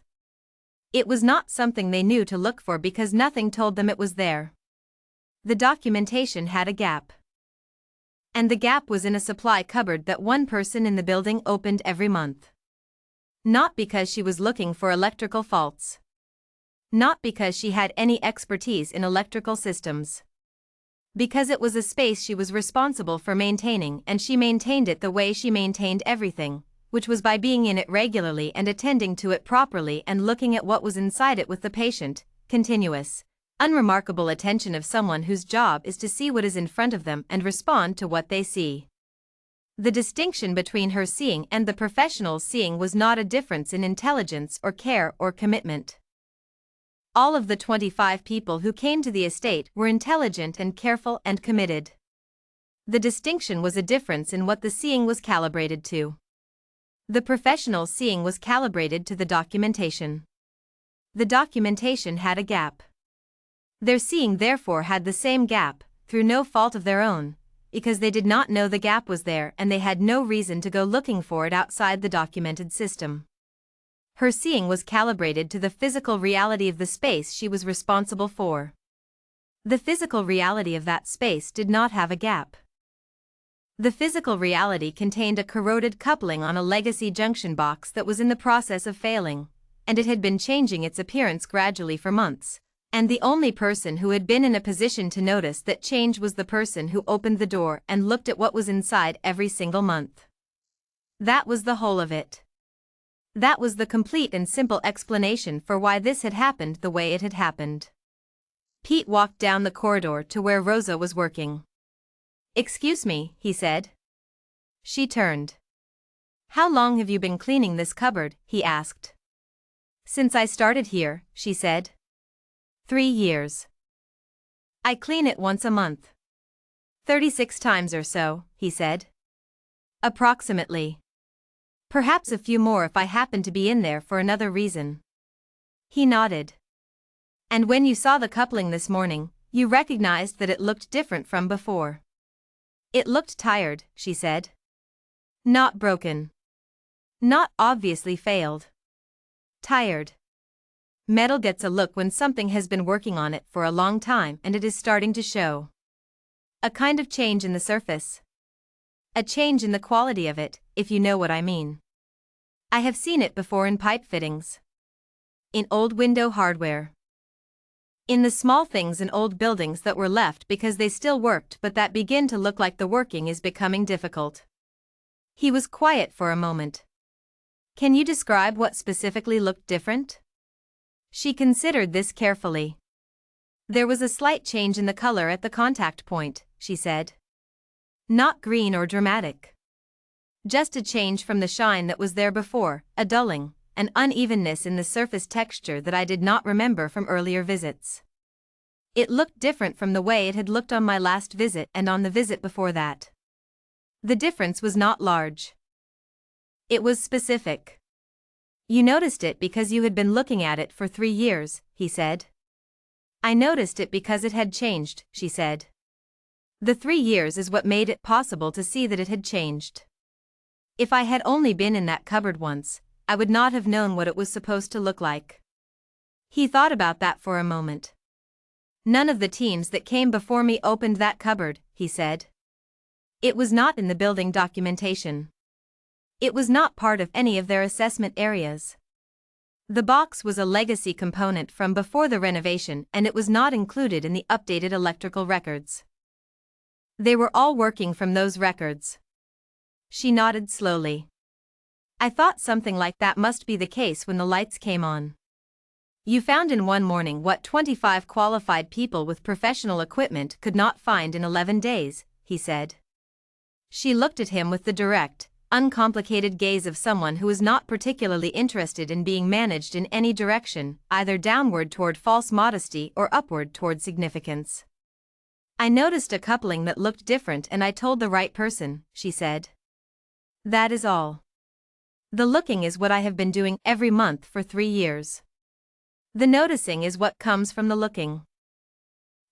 It was not something they knew to look for because nothing told them it was there. The documentation had a gap. And the gap was in a supply cupboard that one person in the building opened every month. Not because she was looking for electrical faults. Not because she had any expertise in electrical systems. Because it was a space she was responsible for maintaining, and she maintained it the way she maintained everything, which was by being in it regularly and attending to it properly and looking at what was inside it with the patient, continuous, unremarkable attention of someone whose job is to see what is in front of them and respond to what they see. The distinction between her seeing and the professional's seeing was not a difference in intelligence or care or commitment. All of the 25 people who came to the estate were intelligent and careful and committed. The distinction was a difference in what the seeing was calibrated to. The professional's seeing was calibrated to the documentation. The documentation had a gap. Their seeing therefore had the same gap, through no fault of their own, because they did not know the gap was there and they had no reason to go looking for it outside the documented system. Her seeing was calibrated to the physical reality of the space she was responsible for. The physical reality of that space did not have a gap. The physical reality contained a corroded coupling on a legacy junction box that was in the process of failing, and it had been changing its appearance gradually for months, and the only person who had been in a position to notice that change was the person who opened the door and looked at what was inside every single month. That was the whole of it. That was the complete and simple explanation for why this had happened the way it had happened. Pete walked down the corridor to where Rosa was working. "Excuse me," he said. She turned. "How long have you been cleaning this cupboard?" he asked. "Since I started here," she said. 3 years. I clean it once a month. 36 times or so," he said. "Approximately. Perhaps a few more if I happen to be in there for another reason." He nodded. "And when you saw the coupling this morning, you recognized that it looked different from before." "It looked tired," she said. "Not broken. Not obviously failed. Tired. Metal gets a look when something has been working on it for a long time and it is starting to show. A kind of change in the surface. A change in the quality of it, if you know what I mean. I have seen it before in pipe fittings. In old window hardware. In the small things in old buildings that were left because they still worked but that begin to look like the working is becoming difficult." He was quiet for a moment. "Can you describe what specifically looked different?" She considered this carefully. "There was a slight change in the color at the contact point," she said. "Not green or dramatic. Just a change from the shine that was there before, a dulling, an unevenness in the surface texture that I did not remember from earlier visits. It looked different from the way it had looked on my last visit and on the visit before that. The difference was not large. It was specific." "You noticed it because you had been looking at it for 3 years," he said. "I noticed it because it had changed," she said. "The 3 years is what made it possible to see that it had changed. If I had only been in that cupboard once, I would not have known what it was supposed to look like." He thought about that for a moment. "None of the teams that came before me opened that cupboard," he said. "It was not in the building documentation. It was not part of any of their assessment areas. The box was a legacy component from before the renovation and it was not included in the updated electrical records. They were all working from those records." She nodded slowly. "I thought something like that must be the case when the lights came on. You found in one morning what 25 qualified people with professional equipment could not find in 11 days, he said. She looked at him with the direct, uncomplicated gaze of someone who is not particularly interested in being managed in any direction, either downward toward false modesty or upward toward significance. "I noticed a coupling that looked different and I told the right person," she said. "That is all. The looking is what I have been doing every month for 3 years. The noticing is what comes from the looking.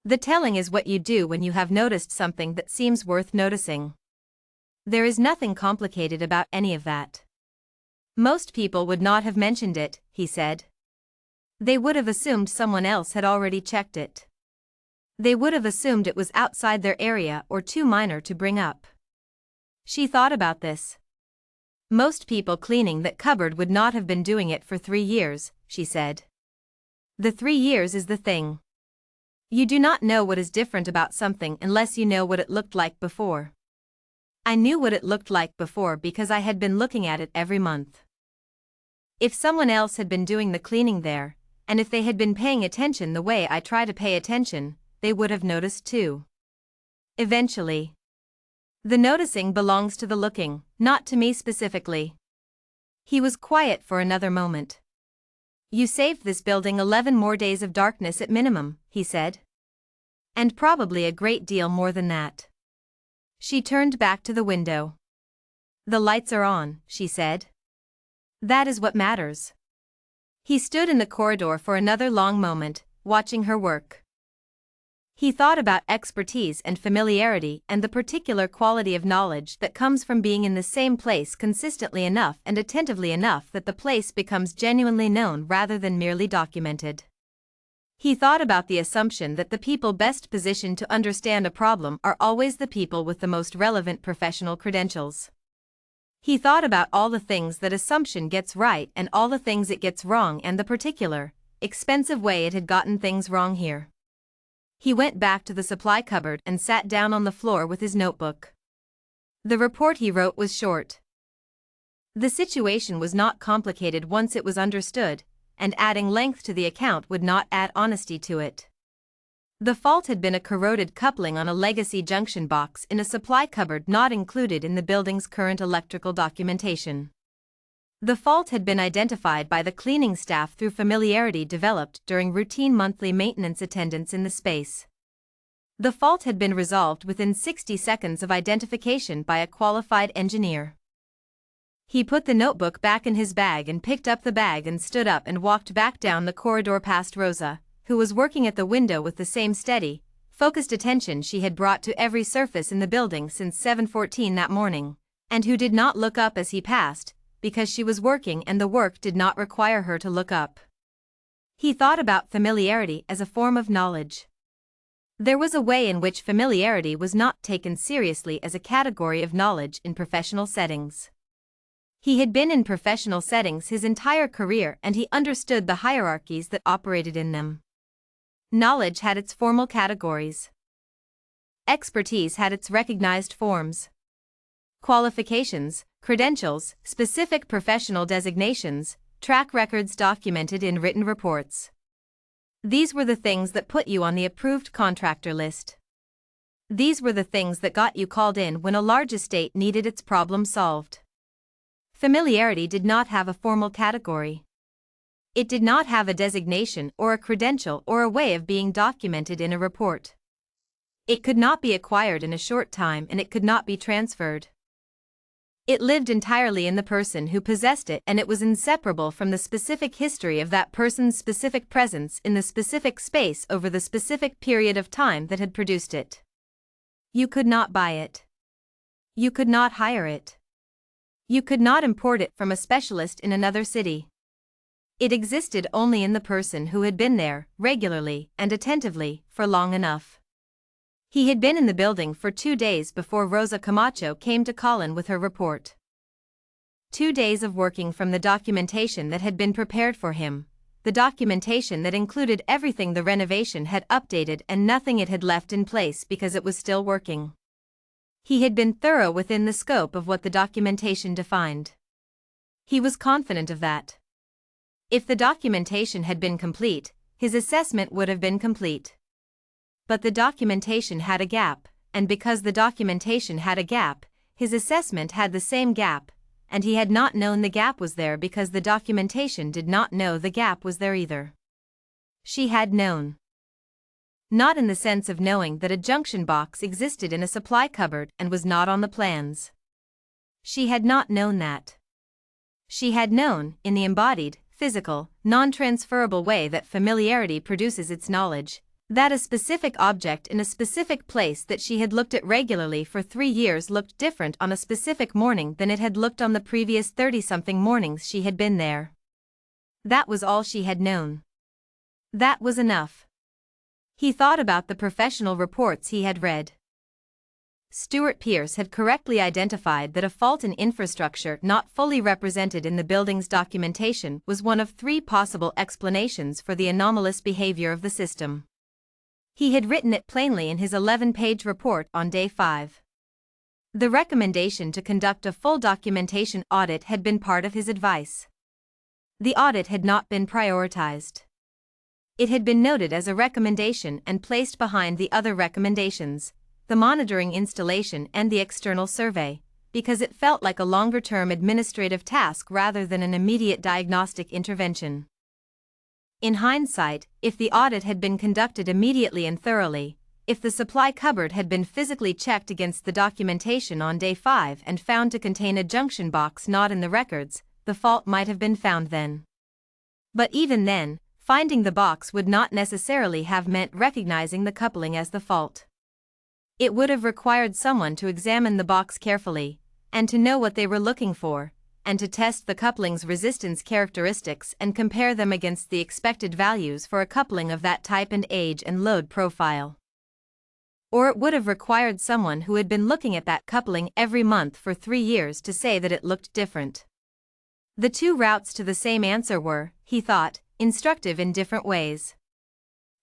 The telling is what you do when you have noticed something that seems worth noticing. There is nothing complicated about any of that. Most people would not have mentioned it," he said. "They would have assumed someone else had already checked it. They would have assumed it was outside their area or too minor to bring up." She thought about this. "Most people cleaning that cupboard would not have been doing it for 3 years, she said. The 3 years is the thing. You do not know what is different about something unless you know what it looked like before. I knew what it looked like before because I had been looking at it every month. If someone else had been doing the cleaning there, and if they had been paying attention the way I try to pay attention, they would have noticed too. Eventually. The noticing belongs to the looking, not to me specifically." He was quiet for another moment. "You saved this building 11 more days of darkness at minimum," he said. "And probably a great deal more than that." She turned back to the window. "The lights are on," she said. "That is what matters." He stood in the corridor for another long moment, watching her work. He thought about expertise and familiarity and the particular quality of knowledge that comes from being in the same place consistently enough and attentively enough that the place becomes genuinely known rather than merely documented. He thought about the assumption that the people best positioned to understand a problem are always the people with the most relevant professional credentials. He thought about all the things that assumption gets right and all the things it gets wrong and the particular, expensive way it had gotten things wrong here. He went back to the supply cupboard and sat down on the floor with his notebook. The report he wrote was short. The situation was not complicated once it was understood, and adding length to the account would not add honesty to it. The fault had been a corroded coupling on a legacy junction box in a supply cupboard not included in the building's current electrical documentation. The fault had been identified by the cleaning staff through familiarity developed during routine monthly maintenance attendance in the space. The fault had been resolved within 60 seconds of identification by a qualified engineer. He put the notebook back in his bag and picked up the bag and stood up and walked back down the corridor past Rosa, who was working at the window with the same steady, focused attention she had brought to every surface in the building since 7:14 that morning, and who did not look up as he passed, because she was working and the work did not require her to look up. He thought about familiarity as a form of knowledge. There was a way in which familiarity was not taken seriously as a category of knowledge in professional settings. He had been in professional settings his entire career and he understood the hierarchies that operated in them. Knowledge had its formal categories. Expertise had its recognized forms. Qualifications, credentials, specific professional designations, track records documented in written reports. These were the things that put you on the approved contractor list. These were the things that got you called in when a large estate needed its problem solved. Familiarity did not have a formal category. It did not have a designation or a credential or a way of being documented in a report. It could not be acquired in a short time and it could not be transferred. It lived entirely in the person who possessed it and it was inseparable from the specific history of that person's specific presence in the specific space over the specific period of time that had produced it. You could not buy it. You could not hire it. You could not import it from a specialist in another city. It existed only in the person who had been there, regularly and attentively, for long enough. He had been in the building for 2 days before Rosa Camacho came to Colin with her report. 2 days of working from the documentation that had been prepared for him, the documentation that included everything the renovation had updated and nothing it had left in place because it was still working. He had been thorough within the scope of what the documentation defined. He was confident of that. If the documentation had been complete, his assessment would have been complete. But the documentation had a gap, and because the documentation had a gap, his assessment had the same gap, and he had not known the gap was there because the documentation did not know the gap was there either. She had known. Not in the sense of knowing that a junction box existed in a supply cupboard and was not on the plans. She had not known that. She had known, in the embodied, physical, non-transferable way that familiarity produces its knowledge, that a specific object in a specific place that she had looked at regularly for 3 years looked different on a specific morning than it had looked on the previous 30-something mornings she had been there. That was all she had known. That was enough. He thought about the professional reports he had read. Stuart Pearce had correctly identified that a fault in infrastructure not fully represented in the building's documentation was one of 3 possible explanations for the anomalous behavior of the system. He had written it plainly in his 11-page report on day 5. The recommendation to conduct a full documentation audit had been part of his advice. The audit had not been prioritized. It had been noted as a recommendation and placed behind the other recommendations, the monitoring installation and the external survey, because it felt like a longer-term administrative task rather than an immediate diagnostic intervention. In hindsight, if the audit had been conducted immediately and thoroughly, if the supply cupboard had been physically checked against the documentation on day 5 and found to contain a junction box not in the records, the fault might have been found then. But even then, finding the box would not necessarily have meant recognizing the coupling as the fault. It would have required someone to examine the box carefully, and to know what they were looking for, and to test the coupling's resistance characteristics and compare them against the expected values for a coupling of that type and age and load profile. Or it would have required someone who had been looking at that coupling every month for 3 years to say that it looked different. The two routes to the same answer were, he thought, instructive in different ways.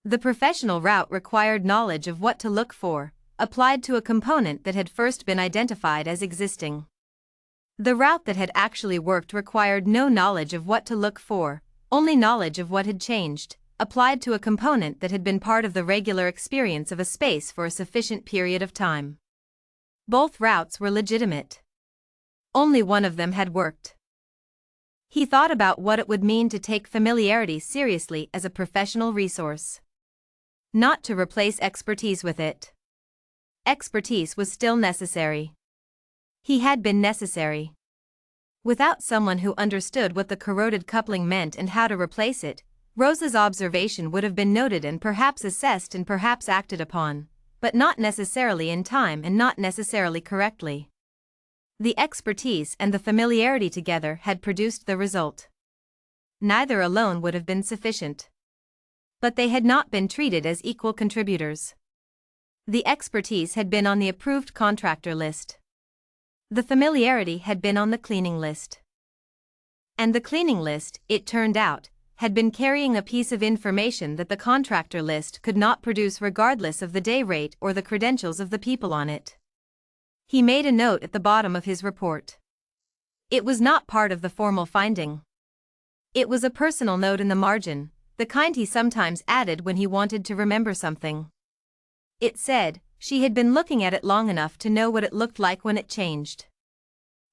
The professional route required knowledge of what to look for, applied to a component that had first been identified as existing. The route that had actually worked required no knowledge of what to look for, only knowledge of what had changed, applied to a component that had been part of the regular experience of a space for a sufficient period of time. Both routes were legitimate. Only one of them had worked. He thought about what it would mean to take familiarity seriously as a professional resource. Not to replace expertise with it. Expertise was still necessary. He had been necessary. Without someone who understood what the corroded coupling meant and how to replace it, Rosa's observation would have been noted and perhaps assessed and perhaps acted upon, but not necessarily in time and not necessarily correctly. The expertise and the familiarity together had produced the result. Neither alone would have been sufficient. But they had not been treated as equal contributors. The expertise had been on the approved contractor list. The familiarity had been on the cleaning list. And the cleaning list, it turned out, had been carrying a piece of information that the contractor list could not produce regardless of the day rate or the credentials of the people on it. He made a note at the bottom of his report. It was not part of the formal finding. It was a personal note in the margin, the kind he sometimes added when he wanted to remember something. It said, she had been looking at it long enough to know what it looked like when it changed.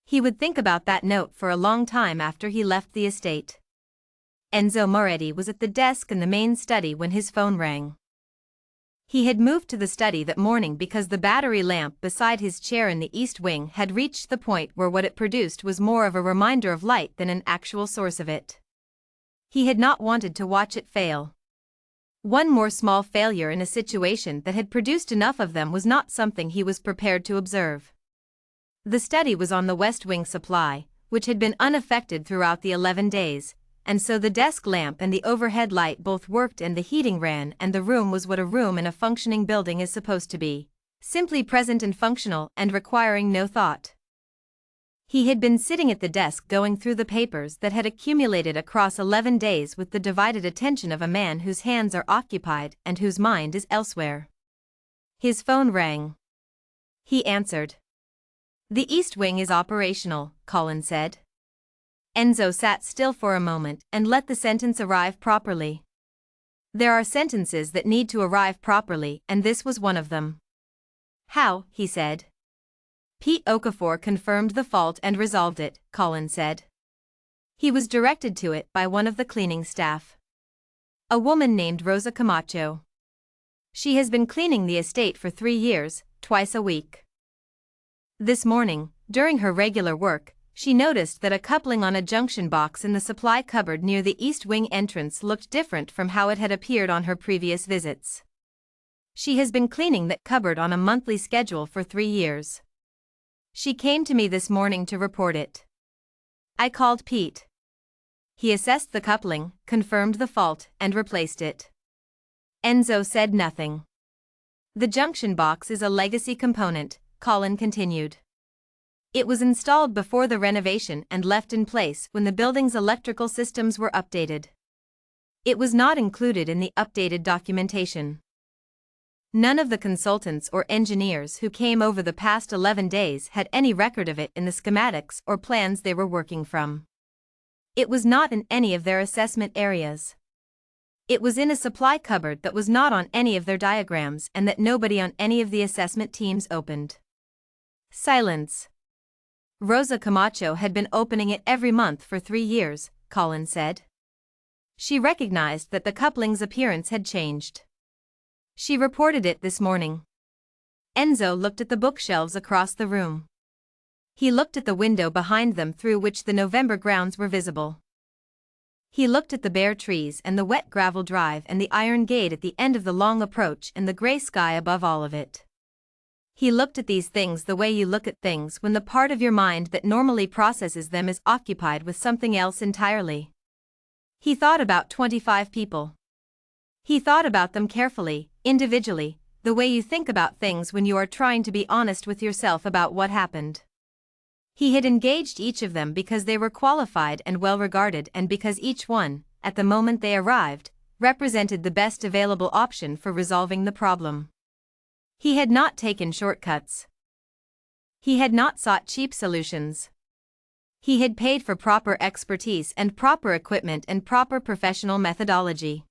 He would think about that note for a long time after he left the estate. Enzo Moretti was at the desk in the main study when his phone rang. He had moved to the study that morning because the battery lamp beside his chair in the east wing had reached the point where what it produced was more of a reminder of light than an actual source of it. He had not wanted to watch it fail. One more small failure in a situation that had produced enough of them was not something he was prepared to observe. The study was on the west wing supply, which had been unaffected throughout the 11 days, and so the desk lamp and the overhead light both worked and the heating ran and the room was what a room in a functioning building is supposed to be, simply present and functional and requiring no thought. He had been sitting at the desk going through the papers that had accumulated across 11 days with the divided attention of a man whose hands are occupied and whose mind is elsewhere. His phone rang. He answered. "The East Wing is operational," Colin said. Enzo sat still for a moment and let the sentence arrive properly. There are sentences that need to arrive properly, and this was one of them. "How?" he said. Pete Okafor confirmed the fault and resolved it, Colin said. He was directed to it by one of the cleaning staff. A woman named Rosa Camacho. She has been cleaning the estate for 3 years, twice a week. This morning, during her regular work, she noticed that a coupling on a junction box in the supply cupboard near the east wing entrance looked different from how it had appeared on her previous visits. She has been cleaning that cupboard on a monthly schedule for 3 years. She came to me this morning to report it. I called Pete. He assessed the coupling, confirmed the fault, and replaced it. Enzo said nothing. The junction box is a legacy component, Colin continued. It was installed before the renovation and left in place when the building's electrical systems were updated. It was not included in the updated documentation. None of the consultants or engineers who came over the past 11 days had any record of it in the schematics or plans they were working from. It was not in any of their assessment areas. It was in a supply cupboard that was not on any of their diagrams and that nobody on any of the assessment teams opened. Silence. Rosa Camacho had been opening it every month for 3 years, Colin said. She recognized that the coupling's appearance had changed. She reported it this morning. Enzo looked at the bookshelves across the room. He looked at the window behind them through which the November grounds were visible. He looked at the bare trees and the wet gravel drive and the iron gate at the end of the long approach and the grey sky above all of it. He looked at these things the way you look at things when the part of your mind that normally processes them is occupied with something else entirely. He thought about 25 people. He thought about them carefully, individually, the way you think about things when you are trying to be honest with yourself about what happened. He had engaged each of them because they were qualified and well regarded, and because each one, at the moment they arrived, represented the best available option for resolving the problem. He had not taken shortcuts. He had not sought cheap solutions. He had paid for proper expertise and proper equipment and proper professional methodology.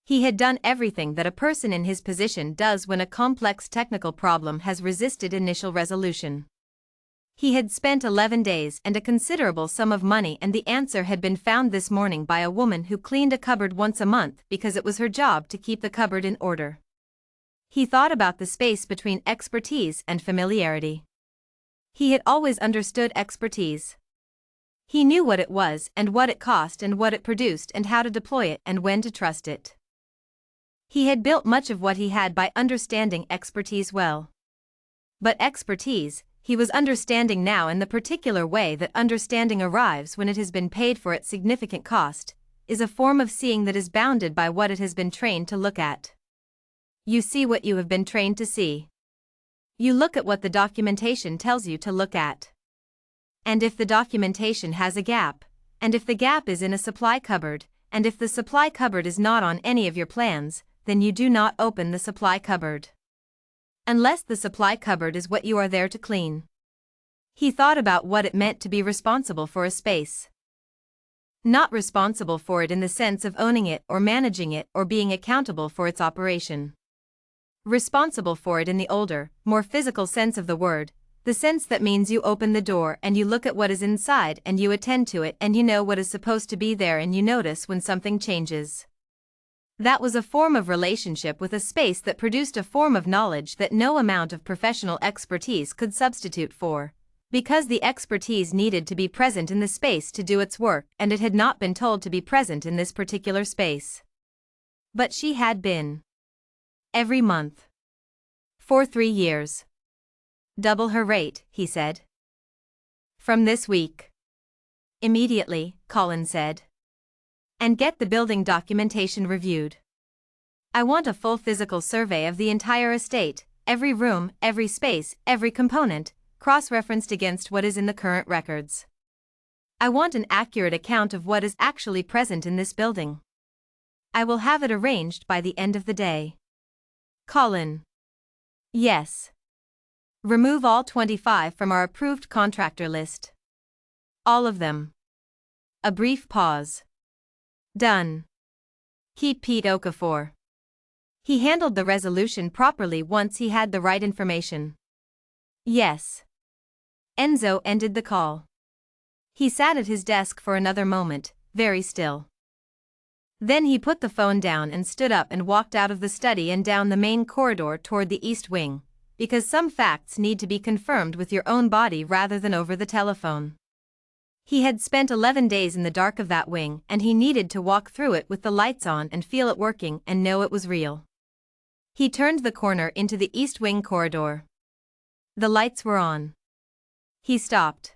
He had done everything that a person in his position does when a complex technical problem has resisted initial resolution. He had spent 11 days and a considerable sum of money, and the answer had been found this morning by a woman who cleaned a cupboard once a month because it was her job to keep the cupboard in order. He thought about the space between expertise and familiarity. He had always understood expertise. He knew what it was and what it cost and what it produced and how to deploy it and when to trust it. He had built much of what he had by understanding expertise well. But expertise, he was understanding now in the particular way that understanding arrives when it has been paid for at significant cost, is a form of seeing that is bounded by what it has been trained to look at. You see what you have been trained to see. You look at what the documentation tells you to look at. And if the documentation has a gap, and if the gap is in a supply cupboard, and if the supply cupboard is not on any of your plans, then you do not open the supply cupboard. Unless the supply cupboard is what you are there to clean. He thought about what it meant to be responsible for a space. Not responsible for it in the sense of owning it or managing it or being accountable for its operation. Responsible for it in the older, more physical sense of the word, the sense that means you open the door and you look at what is inside and you attend to it and you know what is supposed to be there and you notice when something changes. That was a form of relationship with a space that produced a form of knowledge that no amount of professional expertise could substitute for, because the expertise needed to be present in the space to do its work, and it had not been told to be present in this particular space. But she had been. Every month. For 3 years. Double her rate, he said. From this week. Immediately, Colin said. And get the building documentation reviewed. I want a full physical survey of the entire estate, every room, every space, every component, cross-referenced against what is in the current records. I want an accurate account of what is actually present in this building. I will have it arranged by the end of the day. Colin. Yes. Remove all 25 from our approved contractor list. All of them. A brief pause. Done. Keep Pete Okafor. He handled the resolution properly once he had the right information. Yes. Enzo ended the call. He sat at his desk for another moment, very still. Then he put the phone down and stood up and walked out of the study and down the main corridor toward the east wing, because some facts need to be confirmed with your own body rather than over the telephone. He had spent 11 days in the dark of that wing, and he needed to walk through it with the lights on and feel it working and know it was real. He turned the corner into the east wing corridor. The lights were on. He stopped.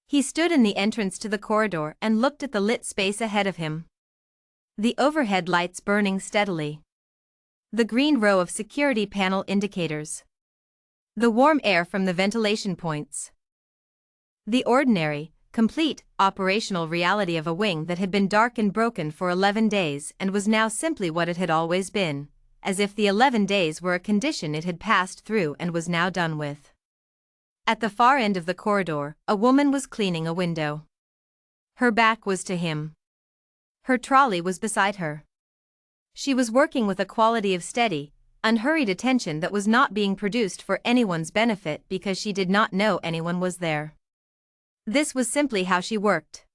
He stood in the entrance to the corridor and looked at the lit space ahead of him. The overhead lights burning steadily. The green row of security panel indicators. The warm air from the ventilation points. The ordinary, complete, operational reality of a wing that had been dark and broken for 11 days and was now simply what it had always been, as if the 11 days were a condition it had passed through and was now done with. At the far end of the corridor, a woman was cleaning a window. Her back was to him. Her trolley was beside her. She was working with a quality of steady, unhurried attention that was not being produced for anyone's benefit because she did not know anyone was there. This was simply how she worked.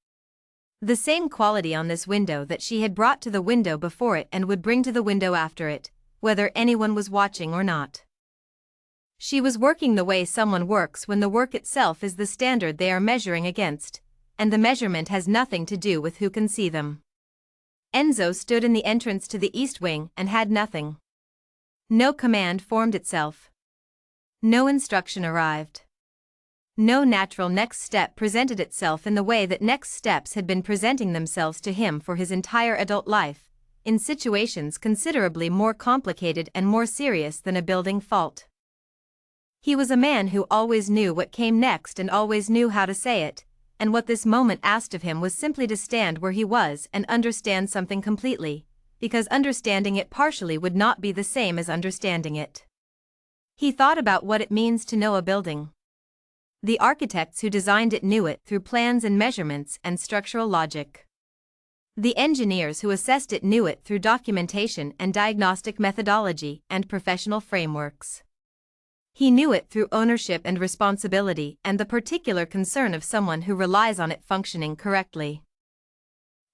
The same quality on this window that she had brought to the window before it and would bring to the window after it, whether anyone was watching or not. She was working the way someone works when the work itself is the standard they are measuring against, and the measurement has nothing to do with who can see them. Enzo stood in the entrance to the east wing and had nothing. No command formed itself. No instruction arrived. No natural next step presented itself in the way that next steps had been presenting themselves to him for his entire adult life, in situations considerably more complicated and more serious than a building fault. He was a man who always knew what came next and always knew how to say it, and what this moment asked of him was simply to stand where he was and understand something completely, because understanding it partially would not be the same as understanding it. He thought about what it means to know a building. The architects who designed it knew it through plans and measurements and structural logic. The engineers who assessed it knew it through documentation and diagnostic methodology and professional frameworks. He knew it through ownership and responsibility and the particular concern of someone who relies on it functioning correctly.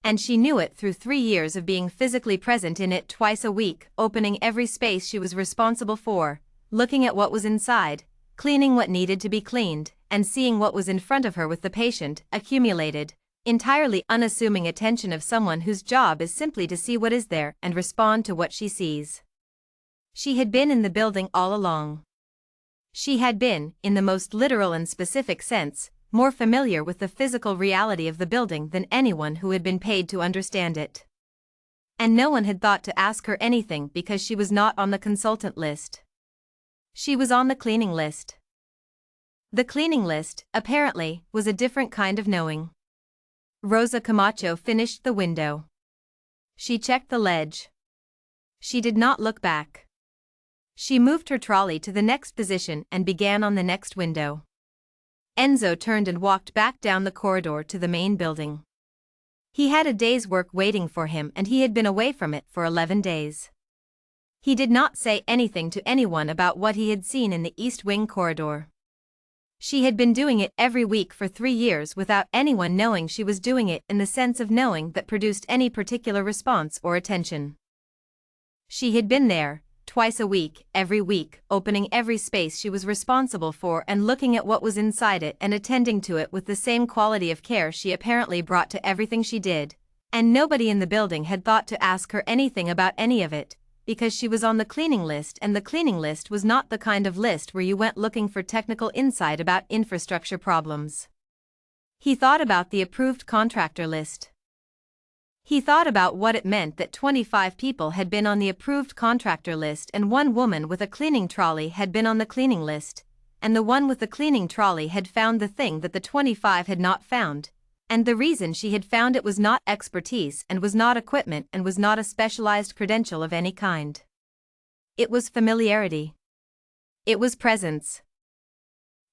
And she knew it through 3 years of being physically present in it twice a week, opening every space she was responsible for, looking at what was inside, cleaning what needed to be cleaned, and seeing what was in front of her with the patient, accumulated, entirely unassuming attention of someone whose job is simply to see what is there and respond to what she sees. She had been in the building all along. She had been, in the most literal and specific sense, more familiar with the physical reality of the building than anyone who had been paid to understand it. And no one had thought to ask her anything because she was not on the consultant list. She was on the cleaning list. The cleaning list, apparently, was a different kind of knowing. Rosa Camacho finished the window. She checked the ledge. She did not look back. She moved her trolley to the next position and began on the next window. Enzo turned and walked back down the corridor to the main building. He had a day's work waiting for him and he had been away from it for 11 days. He did not say anything to anyone about what he had seen in the East Wing corridor. She had been doing it every week for 3 years without anyone knowing she was doing it in the sense of knowing that produced any particular response or attention. She had been there, twice a week, every week, opening every space she was responsible for and looking at what was inside it and attending to it with the same quality of care she apparently brought to everything she did, and nobody in the building had thought to ask her anything about any of it, because she was on the cleaning list and the cleaning list was not the kind of list where you went looking for technical insight about infrastructure problems. He thought about the approved contractor list. He thought about what it meant that 25 people had been on the approved contractor list and 1 woman with a cleaning trolley had been on the cleaning list, and the one with the cleaning trolley had found the thing that the 25 had not found, and the reason she had found it was not expertise and was not equipment and was not a specialized credential of any kind. It was familiarity. It was presence.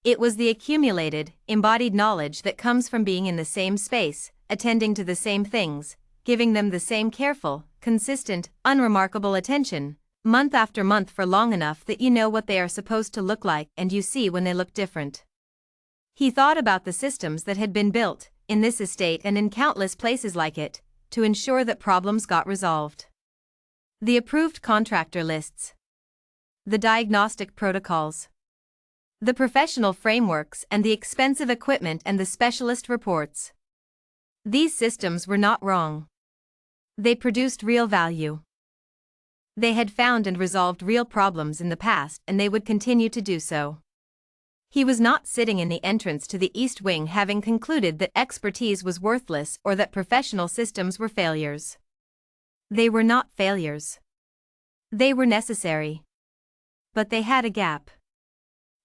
It was the accumulated, embodied knowledge that comes from being in the same space, attending to the same things, giving them the same careful, consistent, unremarkable attention, month after month for long enough that you know what they are supposed to look like and you see when they look different. He thought about the systems that had been built, in this estate and in countless places like it, to ensure that problems got resolved. The approved contractor lists. The diagnostic protocols. The professional frameworks and the expensive equipment and the specialist reports. These systems were not wrong. They produced real value. They had found and resolved real problems in the past and they would continue to do so. He was not sitting in the entrance to the East Wing having concluded that expertise was worthless or that professional systems were failures. They were not failures. They were necessary. But they had a gap.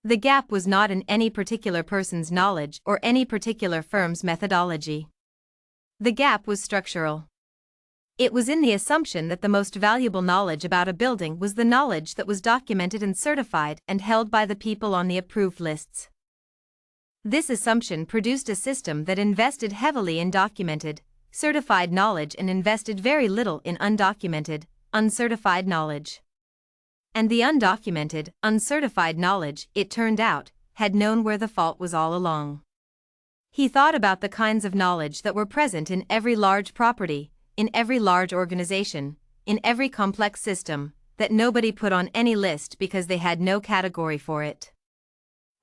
The gap was not in any particular person's knowledge or any particular firm's methodology. The gap was structural. It was in the assumption that the most valuable knowledge about a building was the knowledge that was documented and certified and held by the people on the approved lists. This assumption produced a system that invested heavily in documented, certified knowledge and invested very little in undocumented, uncertified knowledge. And the undocumented, uncertified knowledge, it turned out, had known where the fault was all along. He thought about the kinds of knowledge that were present in every large property, in every large organization, in every complex system, that nobody put on any list because they had no category for it.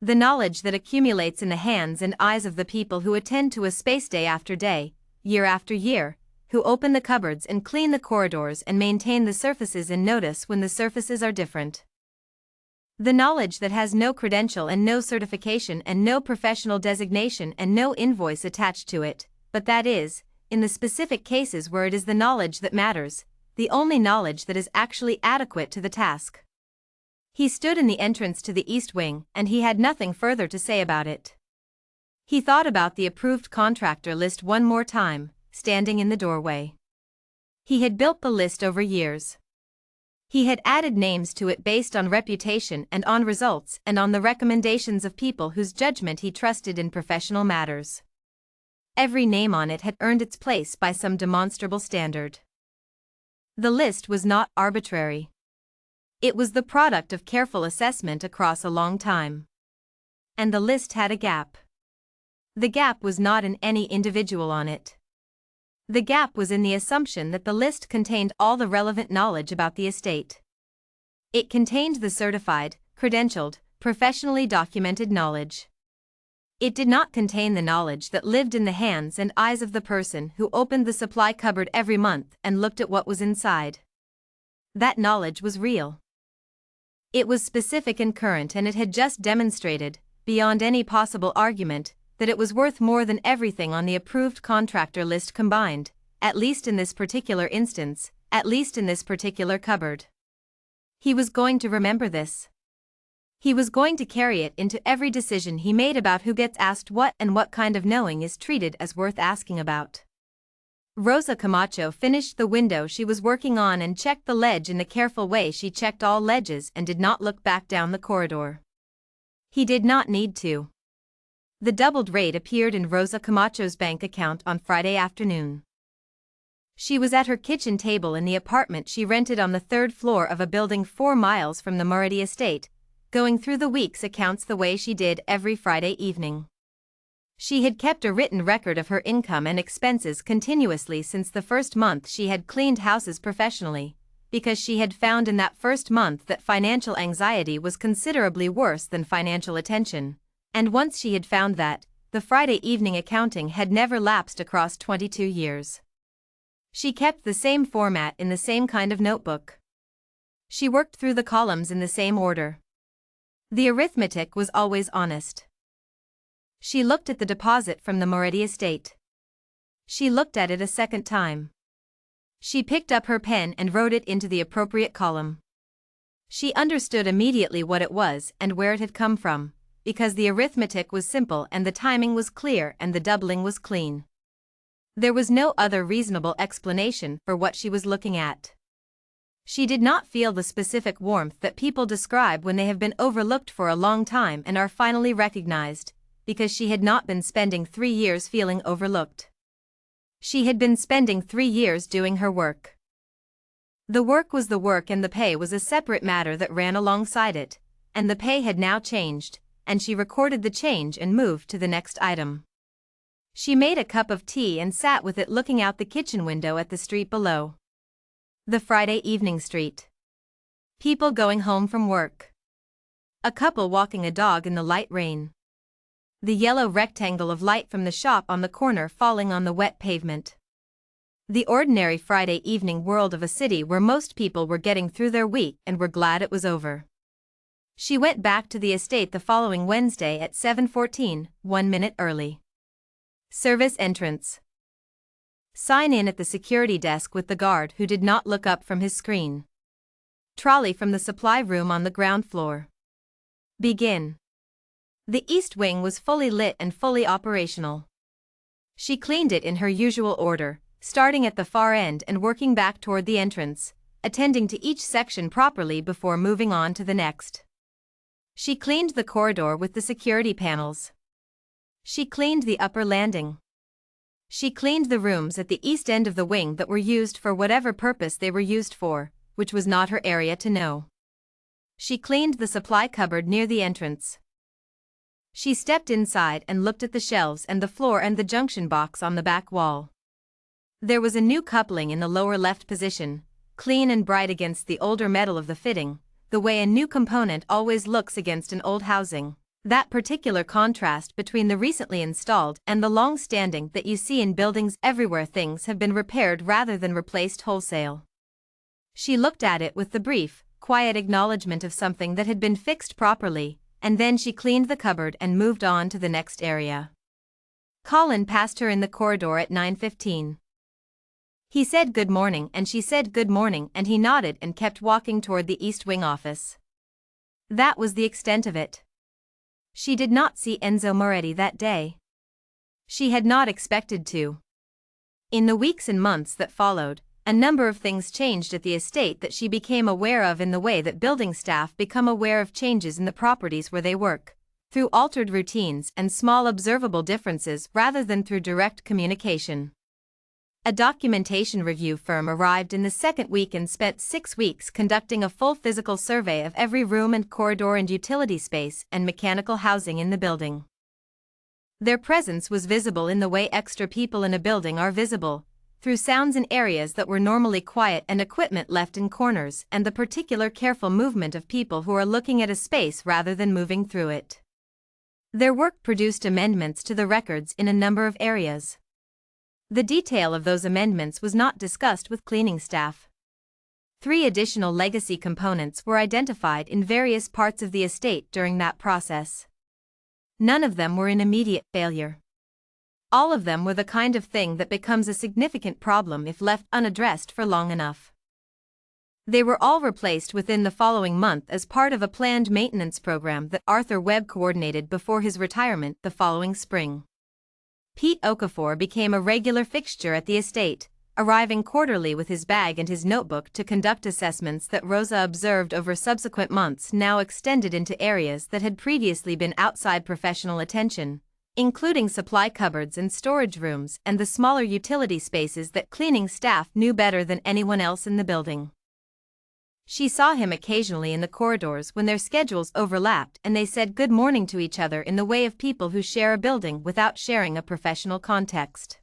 The knowledge that accumulates in the hands and eyes of the people who attend to a space day after day, year after year, who open the cupboards and clean the corridors and maintain the surfaces and notice when the surfaces are different. The knowledge that has no credential and no certification and no professional designation and no invoice attached to it, but that is, in the specific cases where it is the knowledge that matters, the only knowledge that is actually adequate to the task. He stood in the entrance to the East Wing, and he had nothing further to say about it. He thought about the approved contractor list one more time, standing in the doorway. He had built the list over years. He had added names to it based on reputation and on results and on the recommendations of people whose judgment he trusted in professional matters. Every name on it had earned its place by some demonstrable standard. The list was not arbitrary. It was the product of careful assessment across a long time. And the list had a gap. The gap was not in any individual on it. The gap was in the assumption that the list contained all the relevant knowledge about the estate. It contained the certified, credentialed, professionally documented knowledge. It did not contain the knowledge that lived in the hands and eyes of the person who opened the supply cupboard every month and looked at what was inside. That knowledge was real. It was specific and current, and it had just demonstrated, beyond any possible argument, that it was worth more than everything on the approved contractor list combined, at least in this particular instance, at least in this particular cupboard. He was going to remember this. He was going to carry it into every decision he made about who gets asked what and what kind of knowing is treated as worth asking about. Rosa Camacho finished the window she was working on and checked the ledge in the careful way she checked all ledges and did not look back down the corridor. He did not need to. The doubled rate appeared in Rosa Camacho's bank account on Friday afternoon. She was at her kitchen table in the apartment she rented on the third floor of a building 4 miles from the Murady estate, going through the week's accounts the way she did every Friday evening. She had kept a written record of her income and expenses continuously since the first month she had cleaned houses professionally, because she had found in that first month that financial anxiety was considerably worse than financial attention, and once she had found that, the Friday evening accounting had never lapsed across 22 years. She kept the same format in the same kind of notebook. She worked through the columns in the same order. The arithmetic was always honest. She looked at the deposit from the Murady estate. She looked at it a second time. She picked up her pen and wrote it into the appropriate column. She understood immediately what it was and where it had come from, because the arithmetic was simple and the timing was clear and the doubling was clean. There was no other reasonable explanation for what she was looking at. She did not feel the specific warmth that people describe when they have been overlooked for a long time and are finally recognized, because she had not been spending 3 years feeling overlooked. She had been spending 3 years doing her work. The work was the work and the pay was a separate matter that ran alongside it, and the pay had now changed, and she recorded the change and moved to the next item. She made a cup of tea and sat with it looking out the kitchen window at the street below. The Friday evening street. People going home from work. A couple walking a dog in the light rain. The yellow rectangle of light from the shop on the corner falling on the wet pavement. The ordinary Friday evening world of a city where most people were getting through their week and were glad it was over. She went back to the estate the following Wednesday at 7:14, 1 minute early. Service entrance. Sign in at the security desk with the guard who did not look up from his screen. Trolley from the supply room on the ground floor. Begin. The East Wing was fully lit and fully operational. She cleaned it in her usual order, starting at the far end and working back toward the entrance, attending to each section properly before moving on to the next. She cleaned the corridor with the security panels. She cleaned the upper landing. She cleaned the rooms at the east end of the wing that were used for whatever purpose they were used for, which was not her area to know. She cleaned the supply cupboard near the entrance. She stepped inside and looked at the shelves and the floor and the junction box on the back wall. There was a new coupling in the lower left position, clean and bright against the older metal of the fitting, the way a new component always looks against an old housing, That particular contrast between the recently installed and the long-standing that you see in buildings everywhere. Things have been repaired rather than replaced wholesale. She looked at it with the brief, quiet acknowledgement of something that had been fixed properly, and then she cleaned the cupboard and moved on to the next area. Colin passed her in the corridor at 9:15. He said good morning and she said good morning and he nodded and kept walking toward the East Wing office. That was the extent of it. She did not see Enzo Moretti that day. She had not expected to. In the weeks and months that followed, a number of things changed at the estate that she became aware of in the way that building staff become aware of changes in the properties where they work, through altered routines and small observable differences rather than through direct communication. A documentation review firm arrived in the second week and spent 6 weeks conducting a full physical survey of every room and corridor and utility space and mechanical housing in the building. Their presence was visible in the way extra people in a building are visible, through sounds in areas that were normally quiet and equipment left in corners and the particular careful movement of people who are looking at a space rather than moving through it. Their work produced amendments to the records in a number of areas. The detail of those amendments was not discussed with cleaning staff. 3 additional legacy components were identified in various parts of the estate during that process. None of them were in immediate failure. All of them were the kind of thing that becomes a significant problem if left unaddressed for long enough. They were all replaced within the following month as part of a planned maintenance program that Arthur Webb coordinated before his retirement the following spring. Pete Okafor became a regular fixture at the estate, arriving quarterly with his bag and his notebook to conduct assessments that Rosa observed over subsequent months now extended into areas that had previously been outside professional attention, including supply cupboards and storage rooms and the smaller utility spaces that cleaning staff knew better than anyone else in the building. She saw him occasionally in the corridors when their schedules overlapped and they said good morning to each other in the way of people who share a building without sharing a professional context.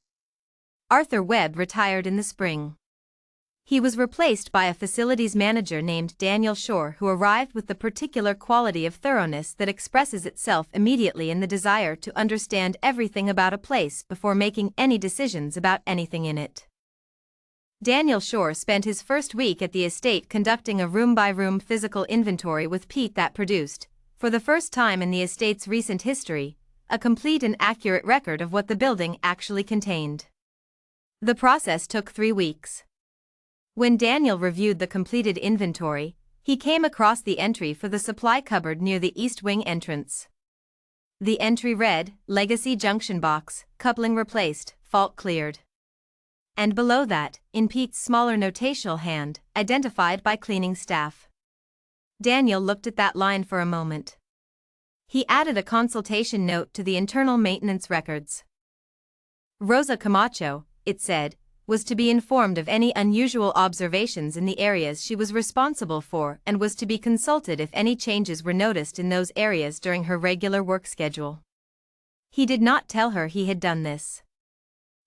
Arthur Webb retired in the spring. He was replaced by a facilities manager named Daniel Shore who arrived with the particular quality of thoroughness that expresses itself immediately in the desire to understand everything about a place before making any decisions about anything in it. Daniel Shore spent his first week at the estate conducting a room-by-room physical inventory with Pete that produced, for the first time in the estate's recent history, a complete and accurate record of what the building actually contained. The process took 3 weeks. When Daniel reviewed the completed inventory, he came across the entry for the supply cupboard near the East Wing entrance. The entry read, Legacy Junction Box, Coupling Replaced, Fault Cleared. And below that, in Pete's smaller notational hand, identified by cleaning staff. Daniel looked at that line for a moment. He added a consultation note to the internal maintenance records. Rosa Camacho, it said, was to be informed of any unusual observations in the areas she was responsible for and was to be consulted if any changes were noticed in those areas during her regular work schedule. He did not tell her he had done this.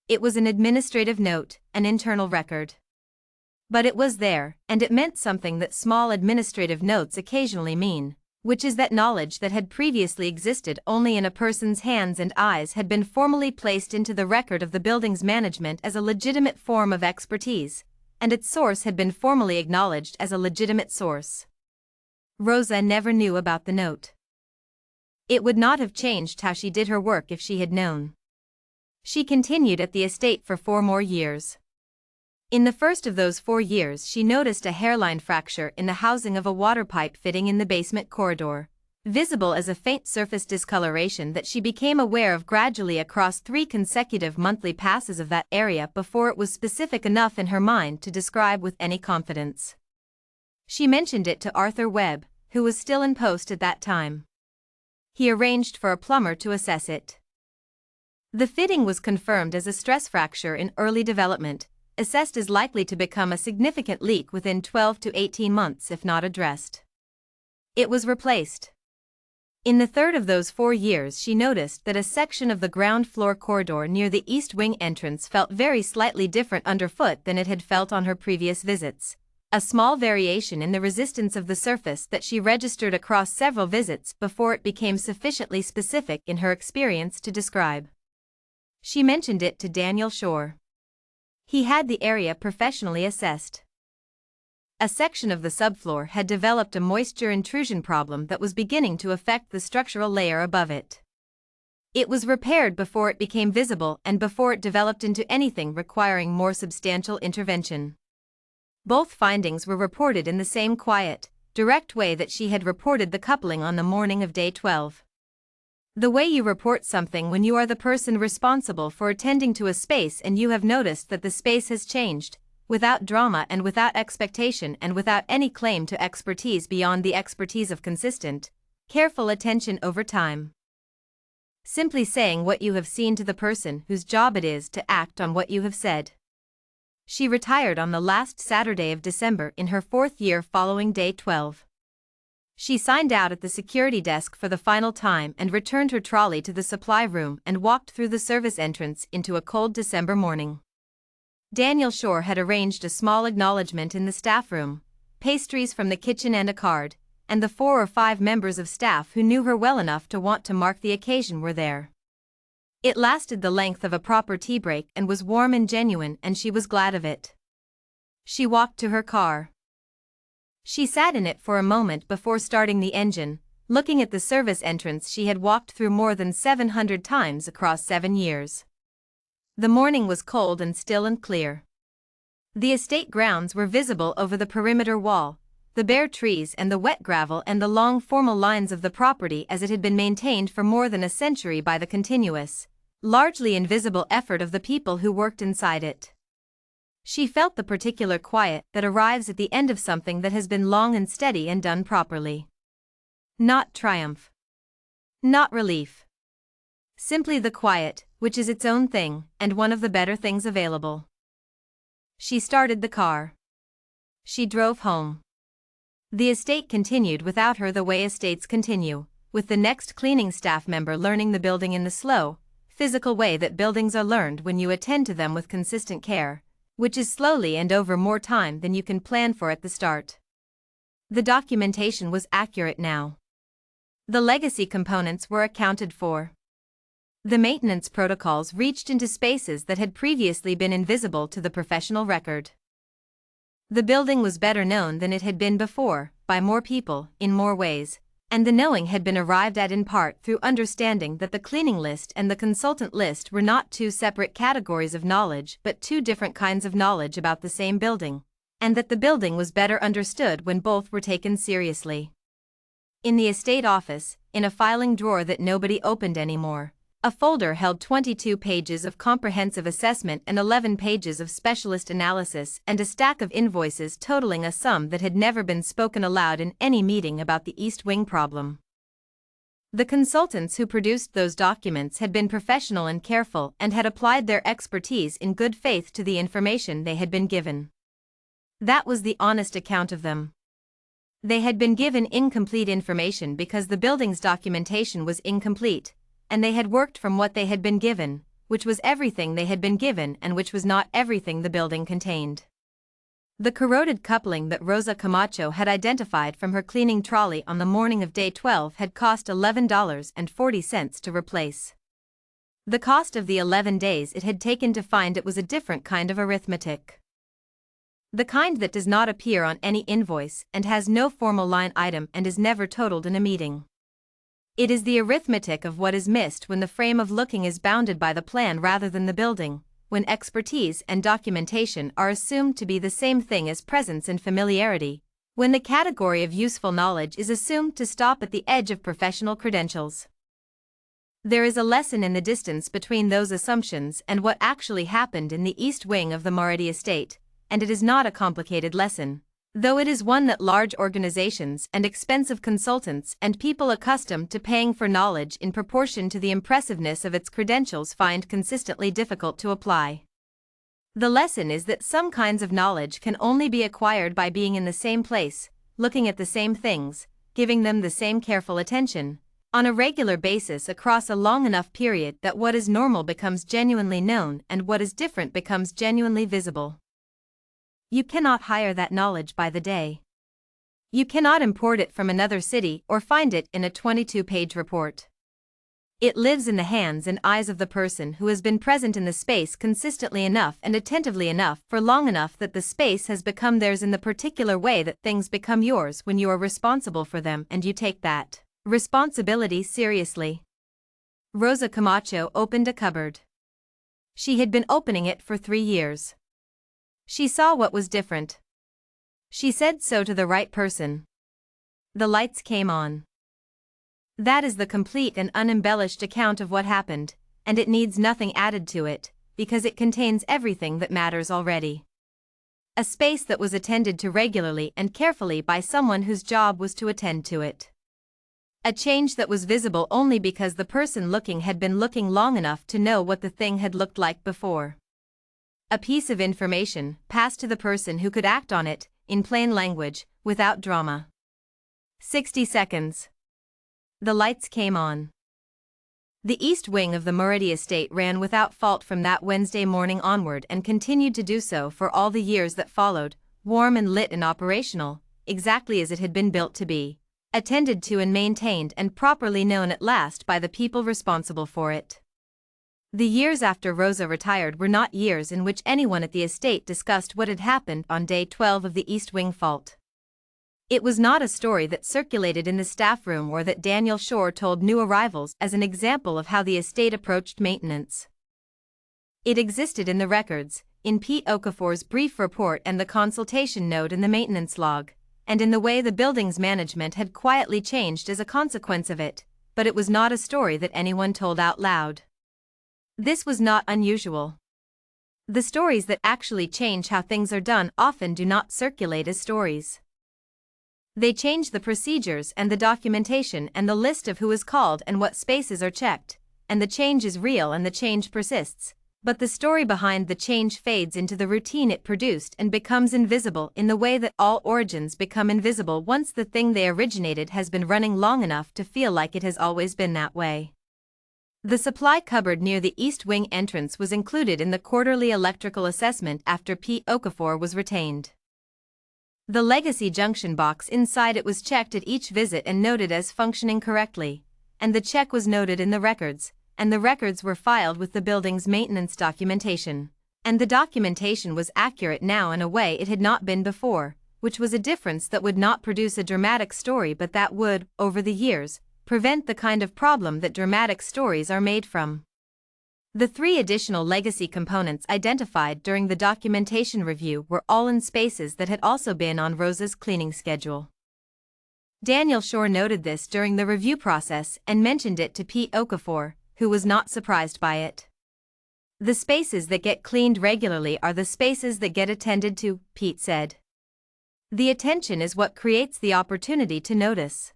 It was an administrative note, an internal record. But it was there, and it meant something that small administrative notes occasionally mean, which is that knowledge that had previously existed only in a person's hands and eyes had been formally placed into the record of the building's management as a legitimate form of expertise, and its source had been formally acknowledged as a legitimate source. Rosa never knew about the note. It would not have changed how she did her work if she had known. She continued at the estate for 4 more years. In the first of those 4 years she noticed a hairline fracture in the housing of a water pipe fitting in the basement corridor, visible as a faint surface discoloration that she became aware of gradually across 3 consecutive monthly passes of that area before it was specific enough in her mind to describe with any confidence. She mentioned it to Arthur Webb, who was still in post at that time. He arranged for a plumber to assess it. The fitting was confirmed as a stress fracture in early development, assessed as likely to become a significant leak within 12 to 18 months if not addressed. It was replaced. In the third of those 4 years she noticed that a section of the ground floor corridor near the East Wing entrance felt very slightly different underfoot than it had felt on her previous visits, A small variation in the resistance of the surface that she registered across several visits before it became sufficiently specific in her experience to describe. She mentioned it to Daniel Shore. He had the area professionally assessed. A section of the subfloor had developed a moisture intrusion problem that was beginning to affect the structural layer above it. It was repaired before it became visible and before it developed into anything requiring more substantial intervention. Both findings were reported in the same quiet, direct way that she had reported the coupling on the morning of day 12. The way you report something when you are the person responsible for attending to a space and you have noticed that the space has changed, without drama and without expectation and without any claim to expertise beyond the expertise of consistent, careful attention over time. Simply saying what you have seen to the person whose job it is to act on what you have said. She retired on the last Saturday of December in her 4th year following day 12. She signed out at the security desk for the final time and returned her trolley to the supply room and walked through the service entrance into a cold December morning. Daniel Shore had arranged a small acknowledgement in the staff room, pastries from the kitchen and a card, and the 4 or 5 members of staff who knew her well enough to want to mark the occasion were there. It lasted the length of a proper tea break and was warm and genuine, and she was glad of it. She walked to her car. She sat in it for a moment before starting the engine, looking at the service entrance she had walked through more than 700 times across 7 years. The morning was cold and still and clear. The estate grounds were visible over the perimeter wall, the bare trees and the wet gravel and the long formal lines of the property as it had been maintained for more than a century by the continuous, largely invisible effort of the people who worked inside it. She felt the particular quiet that arrives at the end of something that has been long and steady and done properly. Not triumph. Not relief. Simply the quiet, which is its own thing, and one of the better things available. She started the car. She drove home. The estate continued without her the way estates continue, with the next cleaning staff member learning the building in the slow, physical way that buildings are learned when you attend to them with consistent care, which is slowly and over more time than you can plan for at the start. The documentation was accurate now. The legacy components were accounted for. The maintenance protocols reached into spaces that had previously been invisible to the professional record. The building was better known than it had been before, by more people, in more ways, and the knowing had been arrived at in part through understanding that the cleaning list and the consultant list were not 2 separate categories of knowledge but 2 different kinds of knowledge about the same building, and that the building was better understood when both were taken seriously. In the estate office, in a filing drawer that nobody opened anymore, a folder held 22 pages of comprehensive assessment and 11 pages of specialist analysis and a stack of invoices totaling a sum that had never been spoken aloud in any meeting about the East Wing problem. The consultants who produced those documents had been professional and careful and had applied their expertise in good faith to the information they had been given. That was the honest account of them. They had been given incomplete information because the building's documentation was incomplete, and they had worked from what they had been given, which was everything they had been given and which was not everything the building contained. The corroded coupling that Rosa Camacho had identified from her cleaning trolley on the morning of day 12 had cost $11.40 to replace. The cost of the 11 days it had taken to find it was a different kind of arithmetic. The kind that does not appear on any invoice and has no formal line item and is never totaled in a meeting. It is the arithmetic of what is missed when the frame of looking is bounded by the plan rather than the building, when expertise and documentation are assumed to be the same thing as presence and familiarity, when the category of useful knowledge is assumed to stop at the edge of professional credentials. There is a lesson in the distance between those assumptions and what actually happened in the East Wing of the Maid estate, and it is not a complicated lesson, though it is one that large organizations and expensive consultants and people accustomed to paying for knowledge in proportion to the impressiveness of its credentials find consistently difficult to apply. The lesson is that some kinds of knowledge can only be acquired by being in the same place, looking at the same things, giving them the same careful attention, on a regular basis across a long enough period that what is normal becomes genuinely known and what is different becomes genuinely visible. You cannot hire that knowledge by the day. You cannot import it from another city or find it in a 22-page report. It lives in the hands and eyes of the person who has been present in the space consistently enough and attentively enough for long enough that the space has become theirs in the particular way that things become yours when you are responsible for them and you take that responsibility seriously. Rosa Camacho opened a cupboard. She had been opening it for 3 years. She saw what was different. She said so to the right person. The lights came on. That is the complete and unembellished account of what happened, and it needs nothing added to it, because it contains everything that matters already. A space that was attended to regularly and carefully by someone whose job was to attend to it. A change that was visible only because the person looking had been looking long enough to know what the thing had looked like before. A piece of information passed to the person who could act on it, in plain language, without drama. 60 seconds. The lights came on. The east wing of the Maid estate ran without fault from that Wednesday morning onward and continued to do so for all the years that followed, warm and lit and operational, exactly as it had been built to be, attended to and maintained and properly known at last by the people responsible for it. The years after Rosa retired were not years in which anyone at the estate discussed what had happened on day 12 of the east wing fault. It was not a story that circulated in the staff room or that Daniel Shore told new arrivals as an example of how the estate approached maintenance. It existed in the records, in Pete Okafor's brief report and the consultation note in the maintenance log, and in the way the building's management had quietly changed as a consequence of it, but it was not a story that anyone told out loud. This was not unusual. The stories that actually change how things are done often do not circulate as stories. They change the procedures and the documentation and the list of who is called and what spaces are checked, and the change is real and the change persists, but the story behind the change fades into the routine it produced and becomes invisible in the way that all origins become invisible once the thing they originated has been running long enough to feel like it has always been that way. The supply cupboard near the east wing entrance was included in the quarterly electrical assessment after Pete Okafor was retained. The legacy junction box inside it was checked at each visit and noted as functioning correctly, and the check was noted in the records, and the records were filed with the building's maintenance documentation, and the documentation was accurate now in a way it had not been before, which was a difference that would not produce a dramatic story but that would, over the years, prevent the kind of problem that dramatic stories are made from. The 3 additional legacy components identified during the documentation review were all in spaces that had also been on Rosa's cleaning schedule. Daniel Shore noted this during the review process and mentioned it to Pete Okafor, who was not surprised by it. The spaces that get cleaned regularly are the spaces that get attended to, Pete said. The attention is what creates the opportunity to notice.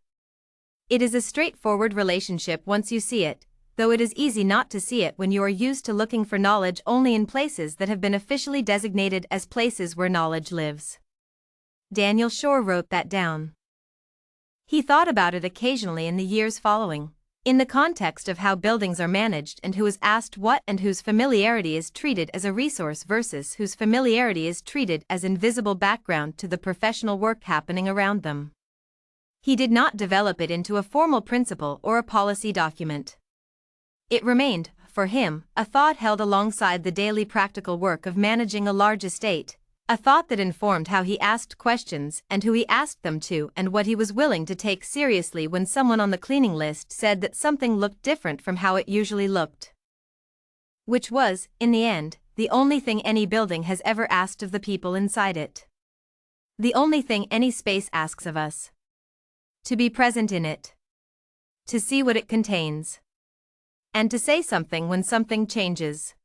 It is a straightforward relationship once you see it, though it is easy not to see it when you are used to looking for knowledge only in places that have been officially designated as places where knowledge lives. Daniel Shore wrote that down. He thought about it occasionally in the years following, in the context of how buildings are managed and who is asked what and whose familiarity is treated as a resource versus whose familiarity is treated as invisible background to the professional work happening around them. He did not develop it into a formal principle or a policy document. It remained, for him, a thought held alongside the daily practical work of managing a large estate, a thought that informed how he asked questions and who he asked them to and what he was willing to take seriously when someone on the cleaning list said that something looked different from how it usually looked. Which was, in the end, the only thing any building has ever asked of the people inside it. The only thing any space asks of us. To be present in it. To see what it contains. And to say something when something changes.